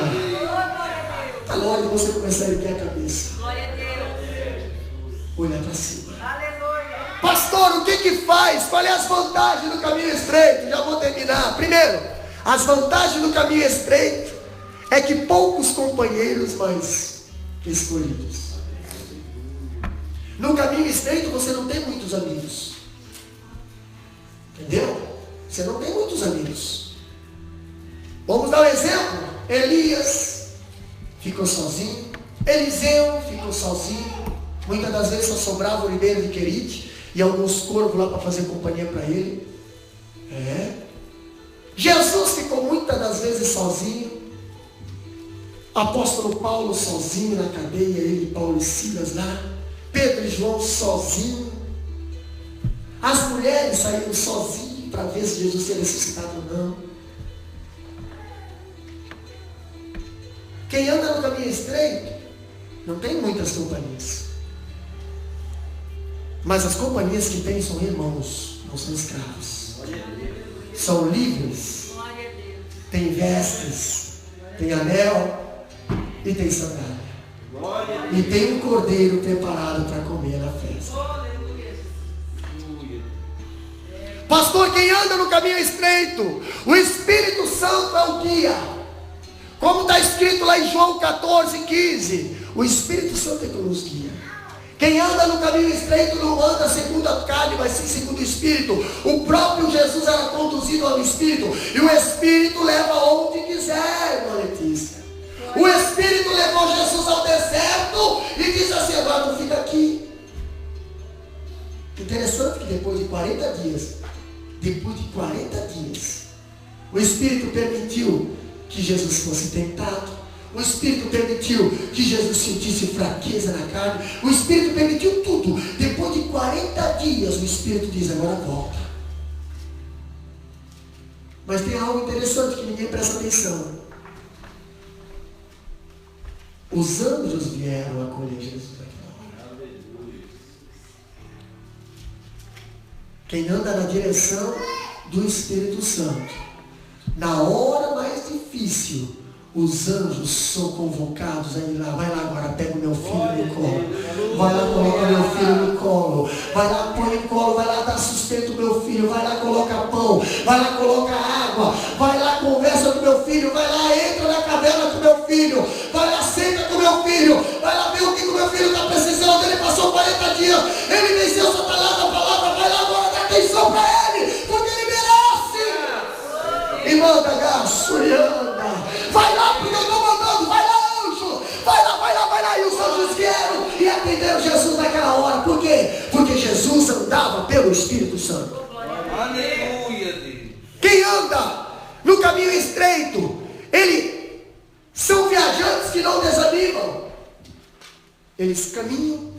Está na hora de você começar a erguer a cabeça. Olhar para cima. Pastor, o que faz? Qual é as vantagens do caminho estreito? Já vou terminar. Primeiro, as vantagens do caminho estreito é que poucos companheiros, mas escolhidos. No caminho estreito você não tem muitos amigos. Entendeu? Você não tem muitos amigos. Vamos dar um exemplo. Elias ficou sozinho. Eliseu ficou sozinho. Muitas das vezes só sobrava o ribeiro de Querite e alguns corvos lá para fazer companhia para ele. Jesus ficou muitas das vezes sozinho. Apóstolo Paulo sozinho na cadeia, ele, Paulo e Silas lá. Pedro e João sozinho. As mulheres saíram sozinhas para ver se Jesus seria ressuscitado ou não. Quem anda no caminho estreito não tem muitas companhias. Mas as companhias que tem são irmãos, não são escravos. São livres. Tem vestes, tem anel e tem sandália. E tem um cordeiro preparado para comer na festa. Pastor, quem anda no caminho estreito, o Espírito Santo é o guia. Como está escrito lá em João 14:15, o Espírito Santo é que nos guia. Quem anda no caminho estreito não anda segundo a carne, mas sim segundo o Espírito. O próprio Jesus era conduzido ao Espírito, e o Espírito leva onde quiser, irmã Letícia. O Espírito levou Jesus ao deserto e disse assim, agora tu fica aqui. Interessante que depois de 40 dias, o Espírito permitiu que Jesus fosse tentado. O Espírito permitiu que Jesus sentisse fraqueza na carne. O Espírito permitiu tudo. Depois de 40 dias, o Espírito diz, agora volta. Mas tem algo interessante que ninguém presta atenção. Os anjos vieram acolher Jesus naquela hora. Quem anda na direção do Espírito Santo, na hora mais difícil, os anjos são convocados a ir lá. Vai lá agora, pega o meu filho no colo. Vai lá, coloca meu filho no colo. Vai lá, põe no colo. Vai lá, dá sustento ao meu filho. Vai lá, coloca pão. Vai lá, coloca água. Vai lá, conversa com meu filho. Vai lá, entra na caverna com meu filho. Vai lá, senta com meu filho. Vai lá ver o que o meu filho está precisando. Ele passou 40 dias. Ele venceu Satanás na palavra. Vai lá agora, dá atenção para ele. Porque ele merece. E manda gasolina. Vai lá, porque eu estou mandando. Vai lá, anjo. Vai lá. E os anjos vieram e atenderam Jesus naquela hora. Por quê? Porque Jesus andava pelo Espírito Santo. Aleluia, Deus. Quem anda no caminho estreito, eles são viajantes que não desanimam. Eles caminham,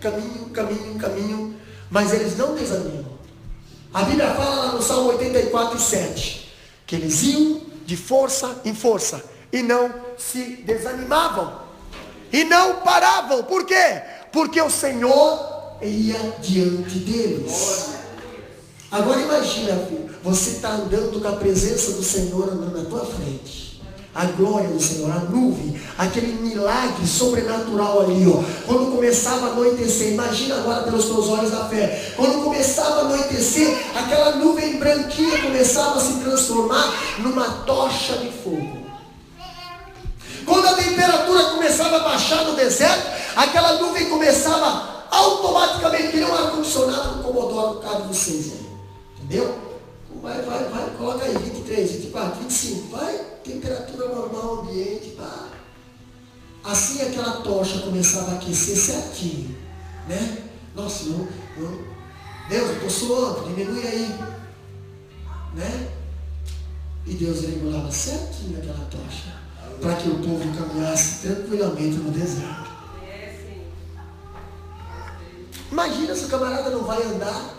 mas eles não desanimam. A Bíblia fala lá no Salmo 84:7, que eles iam de força em força e não se desanimavam e não paravam. Por quê? Porque o Senhor ia diante deles. Agora imagina, filho, você está andando com a presença do Senhor andando na tua frente. A glória do Senhor, a nuvem, aquele milagre sobrenatural ali, ó. Quando começava a anoitecer, imagina agora pelos teus olhos da fé. Quando começava a anoitecer, aquela nuvem branquinha começava a se transformar numa tocha de fogo. Quando a temperatura começava a baixar no deserto, aquela nuvem começava automaticamente, que nem um ar-condicionado no Commodore, no caso de vocês aí. Entendeu? Vai, coloca aí 23, 24, 25, vai, temperatura normal, ambiente, pá. Assim aquela tocha começava a aquecer certinho, né? Nossa, não, Deus, eu estou suando, diminui aí, né? E Deus regulava certinho aquela tocha, para que o povo caminhasse tranquilamente no deserto. Imagina se o camarada não vai andar.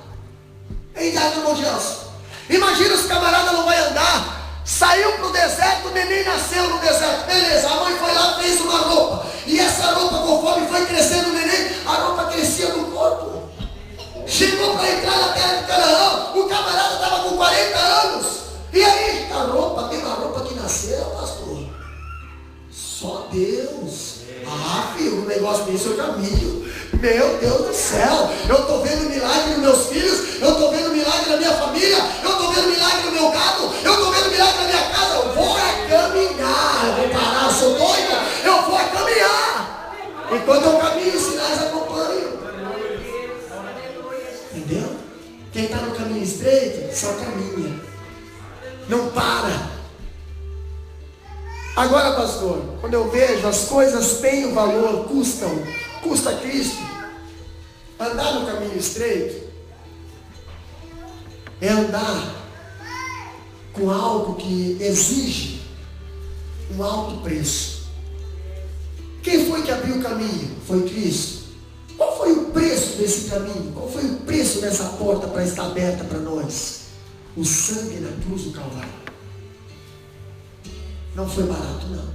Ei, irmão Gelson, imagina se o camarada não vai andar. Saiu para o deserto, o neném nasceu no deserto. Beleza, a mãe foi lá, fez uma roupa. E essa roupa, conforme foi crescendo o neném, a roupa crescia no corpo. Chegou para entrar na terra de Canaã, o camarada estava com 40 anos. E aí, a mesma roupa que nasceu, pastor. Só Deus. Filho, um negócio desse eu caminho. Meu Deus do céu, eu estou vendo milagre nos meus filhos, eu estou vendo milagre na minha família, eu estou vendo milagre no meu gado, eu estou vendo milagre na minha casa. Eu vou caminhar, eu vou parar, eu sou doido, eu vou caminhar. Enquanto eu caminho, os sinais acompanham. Entendeu? Quem está no caminho estreito só caminha, não para. Agora, pastor, quando eu vejo as coisas têm um valor, custa Cristo, andar no caminho estreito é andar com algo que exige um alto preço. Quem foi que abriu o caminho? Foi Cristo. Qual foi o preço desse caminho? Qual foi o preço dessa porta para estar aberta para nós? O sangue na cruz do Calvário. Não foi barato, não.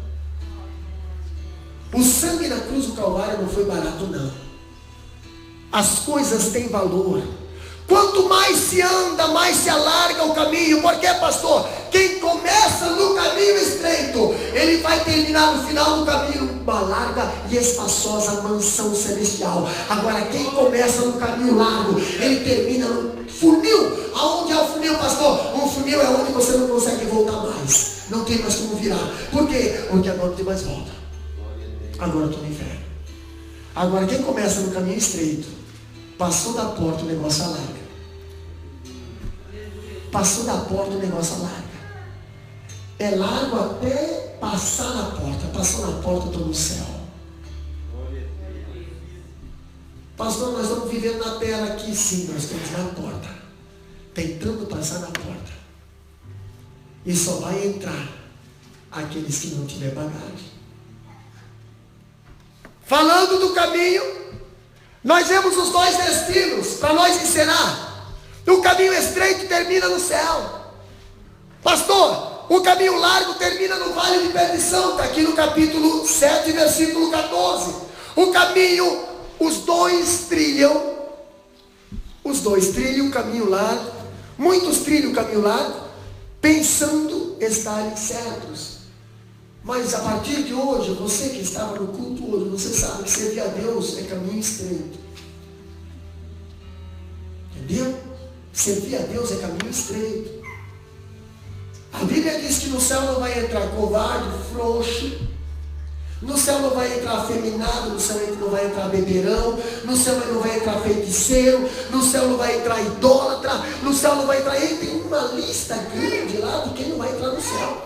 O sangue na cruz do Calvário não foi barato, não. As coisas têm valor. Quanto mais se anda, mais se alarga o caminho. Por quê, pastor? Quem começa no caminho estreito, ele vai terminar no final do caminho uma larga e espaçosa mansão celestial. Agora, quem começa no caminho largo, ele termina no funil. Aonde é o funil, pastor? Um funil é onde você não consegue voltar mais. Não tem mais como virar. Por quê? Porque agora não tem mais volta. Agora eu estou no inferno. Agora, quem começa no caminho estreito, passou da porta, o negócio alarga. Passou da porta, o negócio alarga. É largo até passar na porta. Passou na porta, eu estou no céu. Pastor, nós estamos vivendo na terra aqui, sim, nós estamos na porta, tentando passar na porta. E só vai entrar aqueles que não tiver bagagem. Falando do caminho, nós vemos os dois destinos para nós encenar. O caminho estreito termina no céu. Pastor, o caminho largo termina no vale de perdição. Está aqui no capítulo 7, versículo 14. O caminho, os dois trilham o caminho largo. Muitos trilham o caminho largo, pensando estarem certos. Mas a partir de hoje, você que estava no culto hoje, você sabe que servir a Deus é caminho estreito. Entendeu? Servir a Deus é caminho estreito. A Bíblia diz que no céu não vai entrar covarde, frouxo. No céu não vai entrar afeminado, no céu não vai entrar beberão, no céu não vai entrar feiticeiro, no céu não vai entrar idólatra, no céu não vai entrar. Ele tem uma lista grande lá de quem não vai entrar no céu.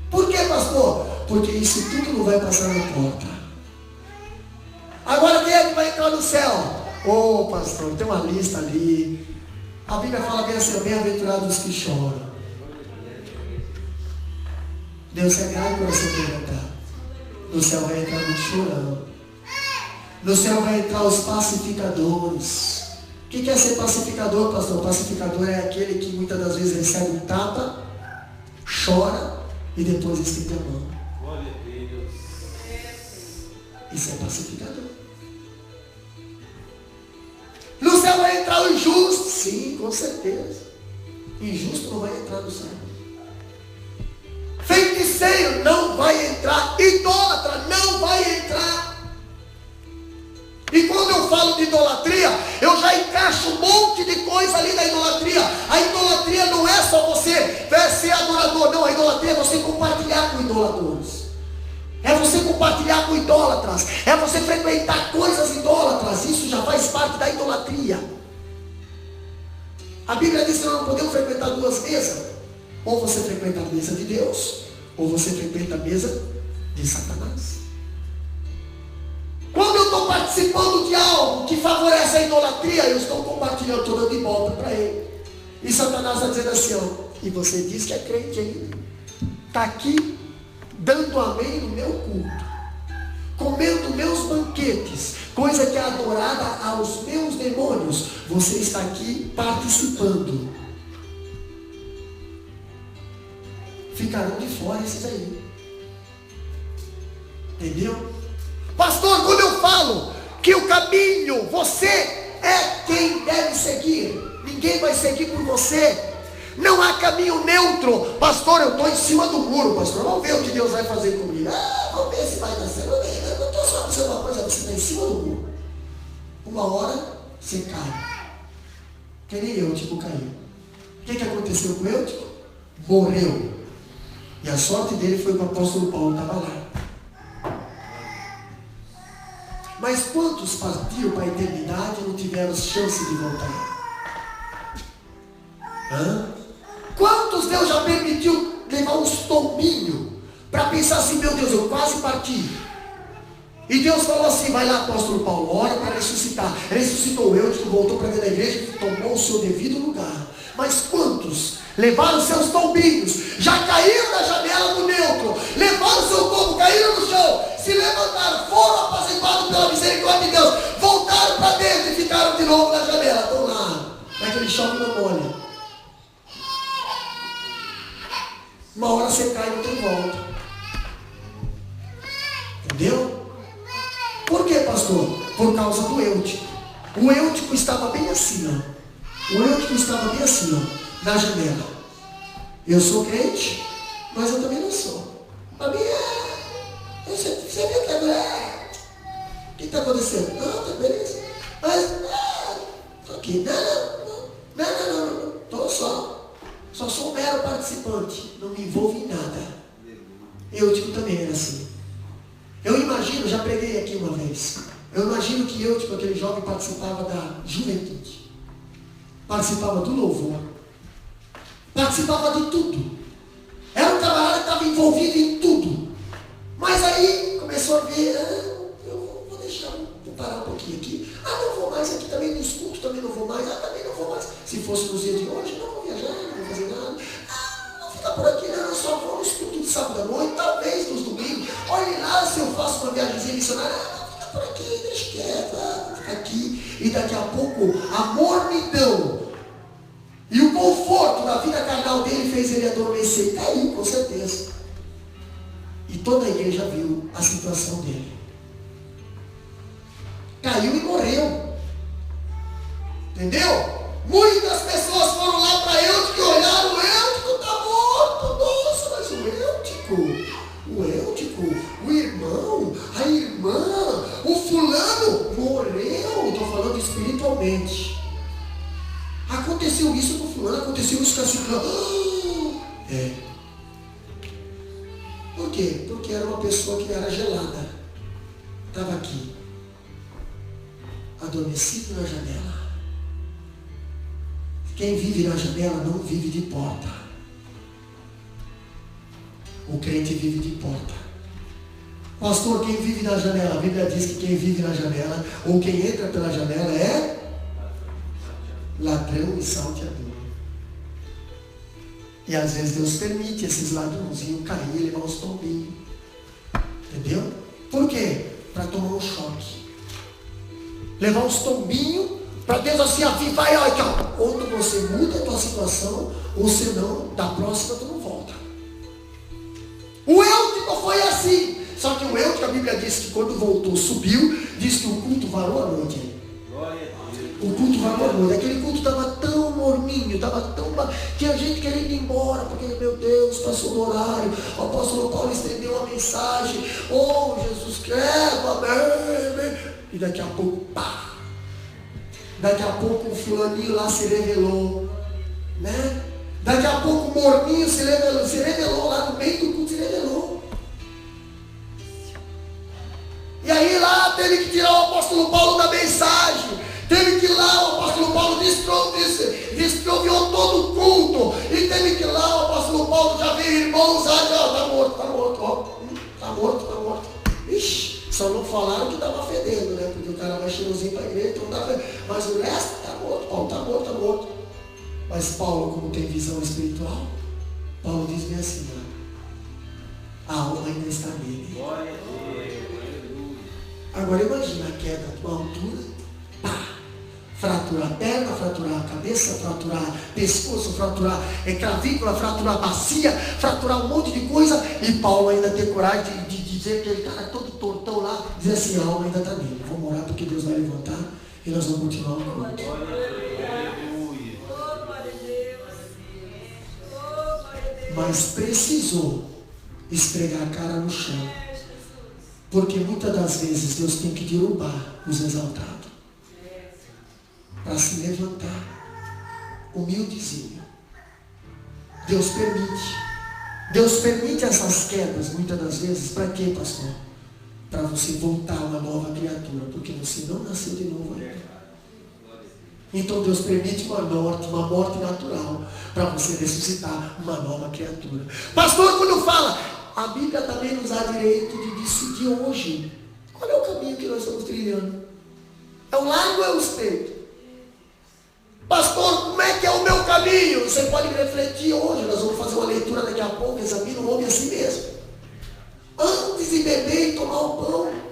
Por quê, pastor? Porque isso tudo não vai passar na porta. Agora quem é que vai entrar no céu? Pastor, tem uma lista ali. A Bíblia fala bem assim: bem-aventurados que choram. Deus é grato para você perguntar. No céu vai entrar muito chorão. No céu vai entrar os pacificadores. O que é ser pacificador, pastor? Pacificador é aquele que muitas das vezes recebe um tapa, chora e depois estende a mão. Glória a Deus. Isso é pacificador. No céu vai entrar o injusto. Sim, com certeza. Injusto não vai entrar no céu. Feiticeiro não vai entrar. Idólatra não vai entrar. E quando eu falo de idolatria, eu já encaixo um monte de coisa ali da idolatria. A idolatria não é só você ser adorador. Não, a idolatria é você compartilhar com o idolatores. É você compartilhar com idólatras. É você frequentar coisas idólatras. Isso já faz parte da idolatria. A Bíblia diz que nós não podemos frequentar duas mesas. Ou você frequenta a mesa de Deus, ou você frequenta a mesa de Satanás. Quando eu estou participando de algo que favorece a idolatria, eu estou compartilhando, estou dando de volta para ele. E Satanás está dizendo assim, ó, e você diz que é crente ainda. Está aqui dando amém no meu culto, comendo meus banquetes, coisa que é adorada aos meus demônios. Você está aqui participando. Ficarão de fora esses aí. Entendeu? Pastor, quando eu falo que o caminho, você é quem deve seguir. Ninguém vai seguir por você. Não há caminho neutro. Pastor, eu estou em cima do muro, pastor. Vamos ver o que Deus vai fazer comigo. Vamos ver se vai dar certo. Eu estou só dizendo uma coisa, você está em cima do muro. Uma hora você cai. Que nem Eutico caiu. O que aconteceu com Eutico? Morreu. E a sorte dele foi que o apóstolo Paulo estava lá. Mas quantos partiram para a eternidade e não tiveram chance de voltar? Quantos Deus já permitiu levar uns tombinhos para pensar assim, meu Deus, eu quase parti. E Deus falou assim, vai lá, apóstolo Paulo, ora para ressuscitar. Ressuscitou Eutico, voltou para dentro da igreja e tomou o seu devido lugar. Mas quantos levaram seus tombinhos, já caíram da janela do neutro, levaram seu tombo, caíram no chão, se levantaram, foram apaciguados pela misericórdia de Deus, voltaram para dentro e ficaram de novo na janela. Estão lá, naquele chão não molha. Uma hora você cai e não tem volta. Entendeu? Por quê, pastor? Por causa do Eutico. O Eutico estava bem assim, ó. O Eutico estava bem assim, ó, na janela. Eu sou crente, mas eu também não sou. Para mim você viu que agora o que está acontecendo? Não, tá beleza. Mas, estou aqui. Não. Estou só sou um mero participante. Não me envolvo em nada. Eutico também era assim. Eu imagino, já preguei aqui uma vez. Eu imagino que Eutico, aquele jovem, participava da juventude. Participava do louvor, participava de tudo, era um camarada que estava envolvido em tudo, mas aí começou a ver, eu vou deixar, vou parar um pouquinho aqui, não vou mais aqui também, nos cultos também não vou mais, também não vou mais, se fosse nos dias de hoje, não vou viajar, não vou fazer nada, não vou ficar por aqui, não, só vou nos cultos de sábado à noite, talvez nos domingos, olhe lá se eu faço uma viagemzinha missionária, não, fica por aqui, deixa quieto, fica aqui. E daqui a pouco a mornidão e o conforto da vida carnal dele fez ele adormecer. Caiu, com certeza. E toda a igreja viu a situação dele. Caiu e morreu. Entendeu? Muitas pessoas foram lá para Eutico e olharam, o Eutico está morto. Nossa, mas o Eutico, o irmão, a irmã, o fulano morreu. Estou falando espiritualmente. Aconteceu isso com fulano, aconteceu isso com a ciclana. Por quê? Porque era uma pessoa que era gelada. Estava aqui, adormecido na janela. Quem vive na janela não vive de porta. O crente vive de porta. Pastor, quem vive na janela? A Bíblia diz que quem vive na janela, ou quem entra pela janela é ladrão e salteador. E às vezes Deus permite esses ladrãozinhos cair e levar uns tombinhos. Entendeu? Por quê? Para tomar um choque. Levar uns tombinhos, para Deus assim, vai, ó, ou você muda a tua situação, ou senão, da próxima tu não volta. O Eutico foi assim. Só que o Eutico, a Bíblia diz que quando voltou, subiu, diz que o culto varou a noite. O culto varou a noite. Aquele culto estava tão morninho, estava tão... Tinha gente querendo ir embora, porque, meu Deus, passou do horário. O apóstolo Paulo estendeu uma mensagem. Oh, Jesus Cristo, amém. E daqui a pouco, pá. Daqui a pouco o fulaninho lá se revelou. Né? Daqui a pouco o morninho se revelou lá no meio do culto, se revelou. teve que tirar o apóstolo Paulo da mensagem. Teve que ir lá, o apóstolo Paulo destroviou todo o culto. E teve que ir lá, o apóstolo Paulo já veio, irmãos, está morto, ó. Está morto. Ixi, só não falaram que estava fedendo, né? Porque o cara vai cheirosinho para a igreja, então tá fedendo. Mas o resto está morto, Paulo está morto. Mas Paulo, como tem visão espiritual, Paulo diz bem assim, ó, a alma ainda está nele. Glória a Deus. Agora imagina a queda de uma altura, pá, fraturar a perna, fraturar a cabeça, fraturar pescoço, fraturar clavícula, fraturar bacia, fraturar um monte de coisa, e Paulo ainda tem coragem de dizer que ele está todo tortão lá, dizer assim, a alma ainda está nele. Vamos orar porque Deus vai levantar e nós vamos continuar o culto. Mas precisou esfregar a cara no chão. Porque muitas das vezes Deus tem que derrubar os exaltados. Para se levantar. Humildezinho. Deus permite essas quedas muitas das vezes. Para quê, pastor? Para você voltar uma nova criatura. Porque você não nasceu de novo ainda. Então Deus permite uma morte natural, para você ressuscitar uma nova criatura. Pastor, quando fala, a Bíblia também nos dá direito de decidir hoje, qual é o caminho que nós estamos trilhando? É o largo ou é o estreito? Pastor, como é que é o meu caminho? Você pode refletir hoje, nós vamos fazer uma leitura daqui a pouco, examina o homem a si mesmo. Antes de beber e tomar o pão,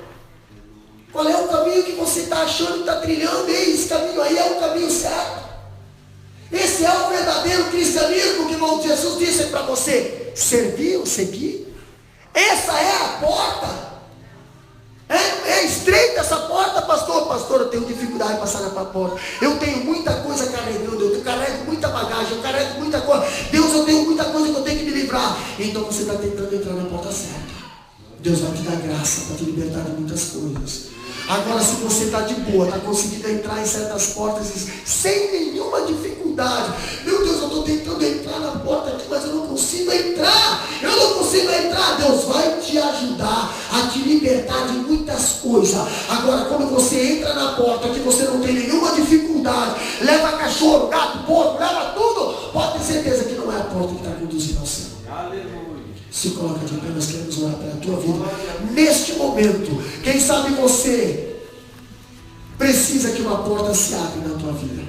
qual é o caminho que você está achando que está trilhando? Esse caminho aí é o caminho certo. Esse é o verdadeiro cristianismo que o Jesus disse para você. Servir ou seguir? Essa é a porta. É estreita essa porta, pastor. Pastor, eu tenho dificuldade de passar na porta. Eu tenho muita coisa carregando. Eu carrego muita bagagem. Eu carrego muita coisa. Deus, eu tenho muita coisa que eu tenho que me livrar. Então você está tentando entrar na porta certa. Deus vai te dar graça para te libertar de muitas coisas. Agora, se você está de boa, está conseguindo entrar em certas portas sem nenhuma dificuldade. Meu Deus, eu estou tentando entrar na porta aqui, mas eu não consigo entrar. Deus vai te ajudar a te libertar de muitas coisas. Agora, quando você entra na porta que você não tem nenhuma dificuldade, leva cachorro, gato, porco, leva tudo, pode ter certeza que não é a porta que está conduzindo ao céu. Aleluia. Se coloca de pé, nós queremos orar pela tua vida. Neste momento, quem sabe você precisa que uma porta se abra na tua vida.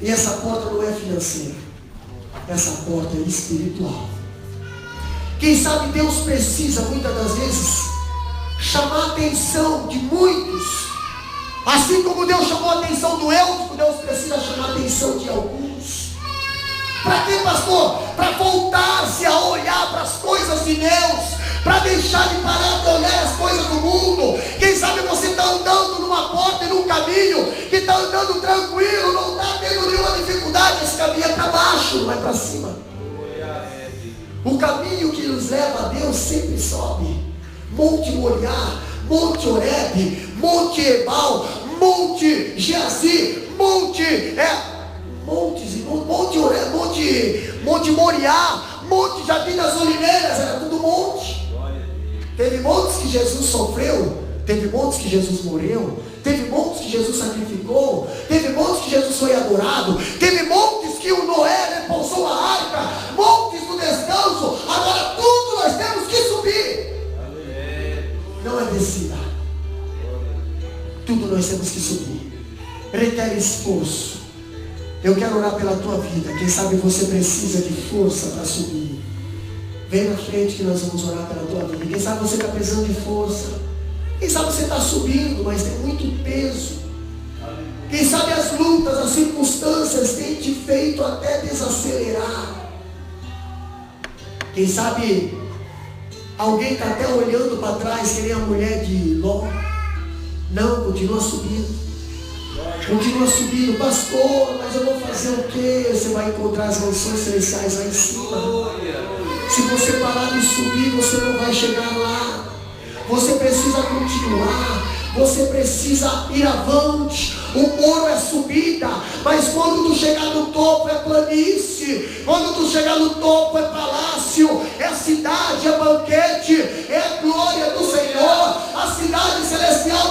E essa porta não é financeira. Essa porta é espiritual. Quem sabe Deus precisa, muitas das vezes, chamar a atenção de muitos. Assim como Deus chamou a atenção do Eutico, Deus precisa chamar a atenção de alguns. Para quê, pastor? Para voltar-se a olhar para as coisas de Deus, para deixar de parar de olhar as coisas do mundo. Quem sabe você está andando numa porta e num caminho que está andando tranquilo, não está tendo nenhuma dificuldade. Esse caminho é para baixo, não é para cima. O caminho que nos leva a Deus sempre sobe. Monte Moriá, Monte Horebe, Monte Ebal, Monte Geazi, Monte Moriá, Monte Jardim das Oliveiras, era tudo monte. Teve montes que Jesus sofreu, teve montes que Jesus morreu, teve montes que Jesus sacrificou, teve montes que Jesus foi adorado, teve montes que o Noé repousou a arca, montes do descanso. Agora tudo nós temos que subir. Não é descida. Tudo nós temos que subir. Requer esforço. Eu quero orar pela tua vida. Quem sabe você precisa de força para subir. Vem na frente que nós vamos orar pela tua vida. Quem sabe você está precisando de força. Quem sabe você está subindo, mas tem muito peso. Quem sabe as lutas, as circunstâncias têm te feito até desacelerar. Quem sabe alguém está até olhando para trás, que nem a mulher de Ló. Não, continua subindo. Continua subindo, pastor, mas eu vou fazer o quê? Você vai encontrar as mansões celestiais lá em cima. Se você parar de subir, você não vai chegar lá. Você precisa continuar. Você precisa ir avante. O muro é subida, mas quando tu chegar no topo é planície. Quando tu chegar no topo é palácio, é cidade, é banquete, é a glória do Senhor. A cidade celestial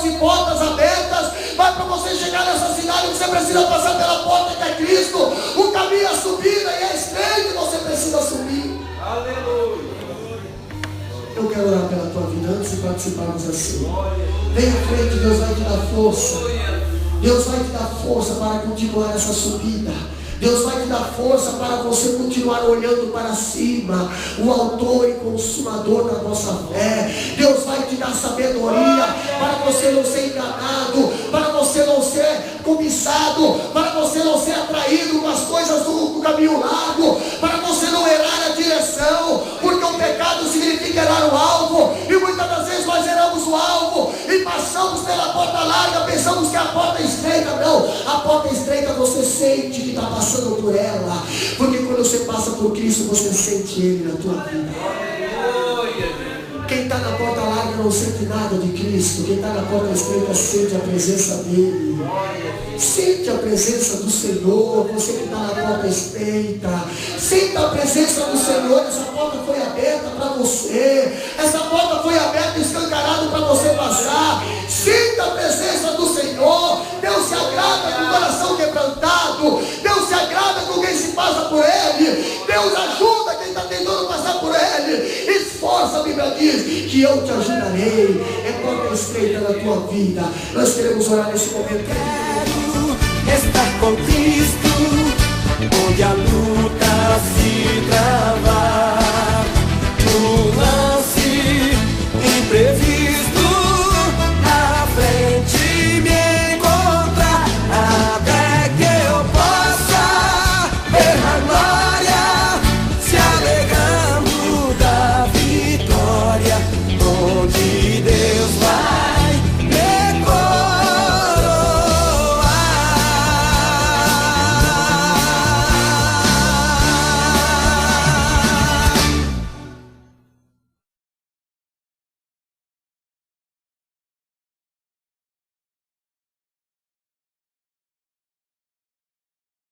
céus e portas abertas. Mas para você chegar nessa cidade, você precisa passar pela porta que é Cristo. O caminho é subida e é estreito e você precisa subir. Aleluia. Eu quero orar pela tua vida antes de participarmos assim. Vem à frente, Deus vai te dar força. Deus vai te dar força para continuar essa subida. Deus vai te dar força para você continuar olhando para cima, o autor e consumador da nossa fé. Deus vai te dar sabedoria para você não ser enganado, para você não ser cobiçado, para você não ser atraído com as coisas do caminho largo, para você não errar a direção, porque o pecado significa errar o alvo, e muitas das vezes nós erramos o alvo e passamos pela porta larga, pensamos que a porta é estreita. Não, a porta é estreita, você sente que está passando por ela, porque quando você passa por Cristo, você sente Ele na tua vida. Quem está na porta larga não sente nada de Cristo. Quem está na porta estreita sente a presença dEle. Sente a presença do Senhor. Você que está na porta estreita, sente a presença do Senhor. Essa porta foi aberta para você. Essa porta foi aberta e escancarada para você passar. Sinta a presença do Senhor. Deus se agrada com o coração quebrantado. Deus se agrada com quem se passa por Ele. Deus ajuda quem está tentando passar por Ele. Esforça, a Bíblia diz que eu te ajudarei. É porta estreita na tua vida. Nós queremos orar nesse momento.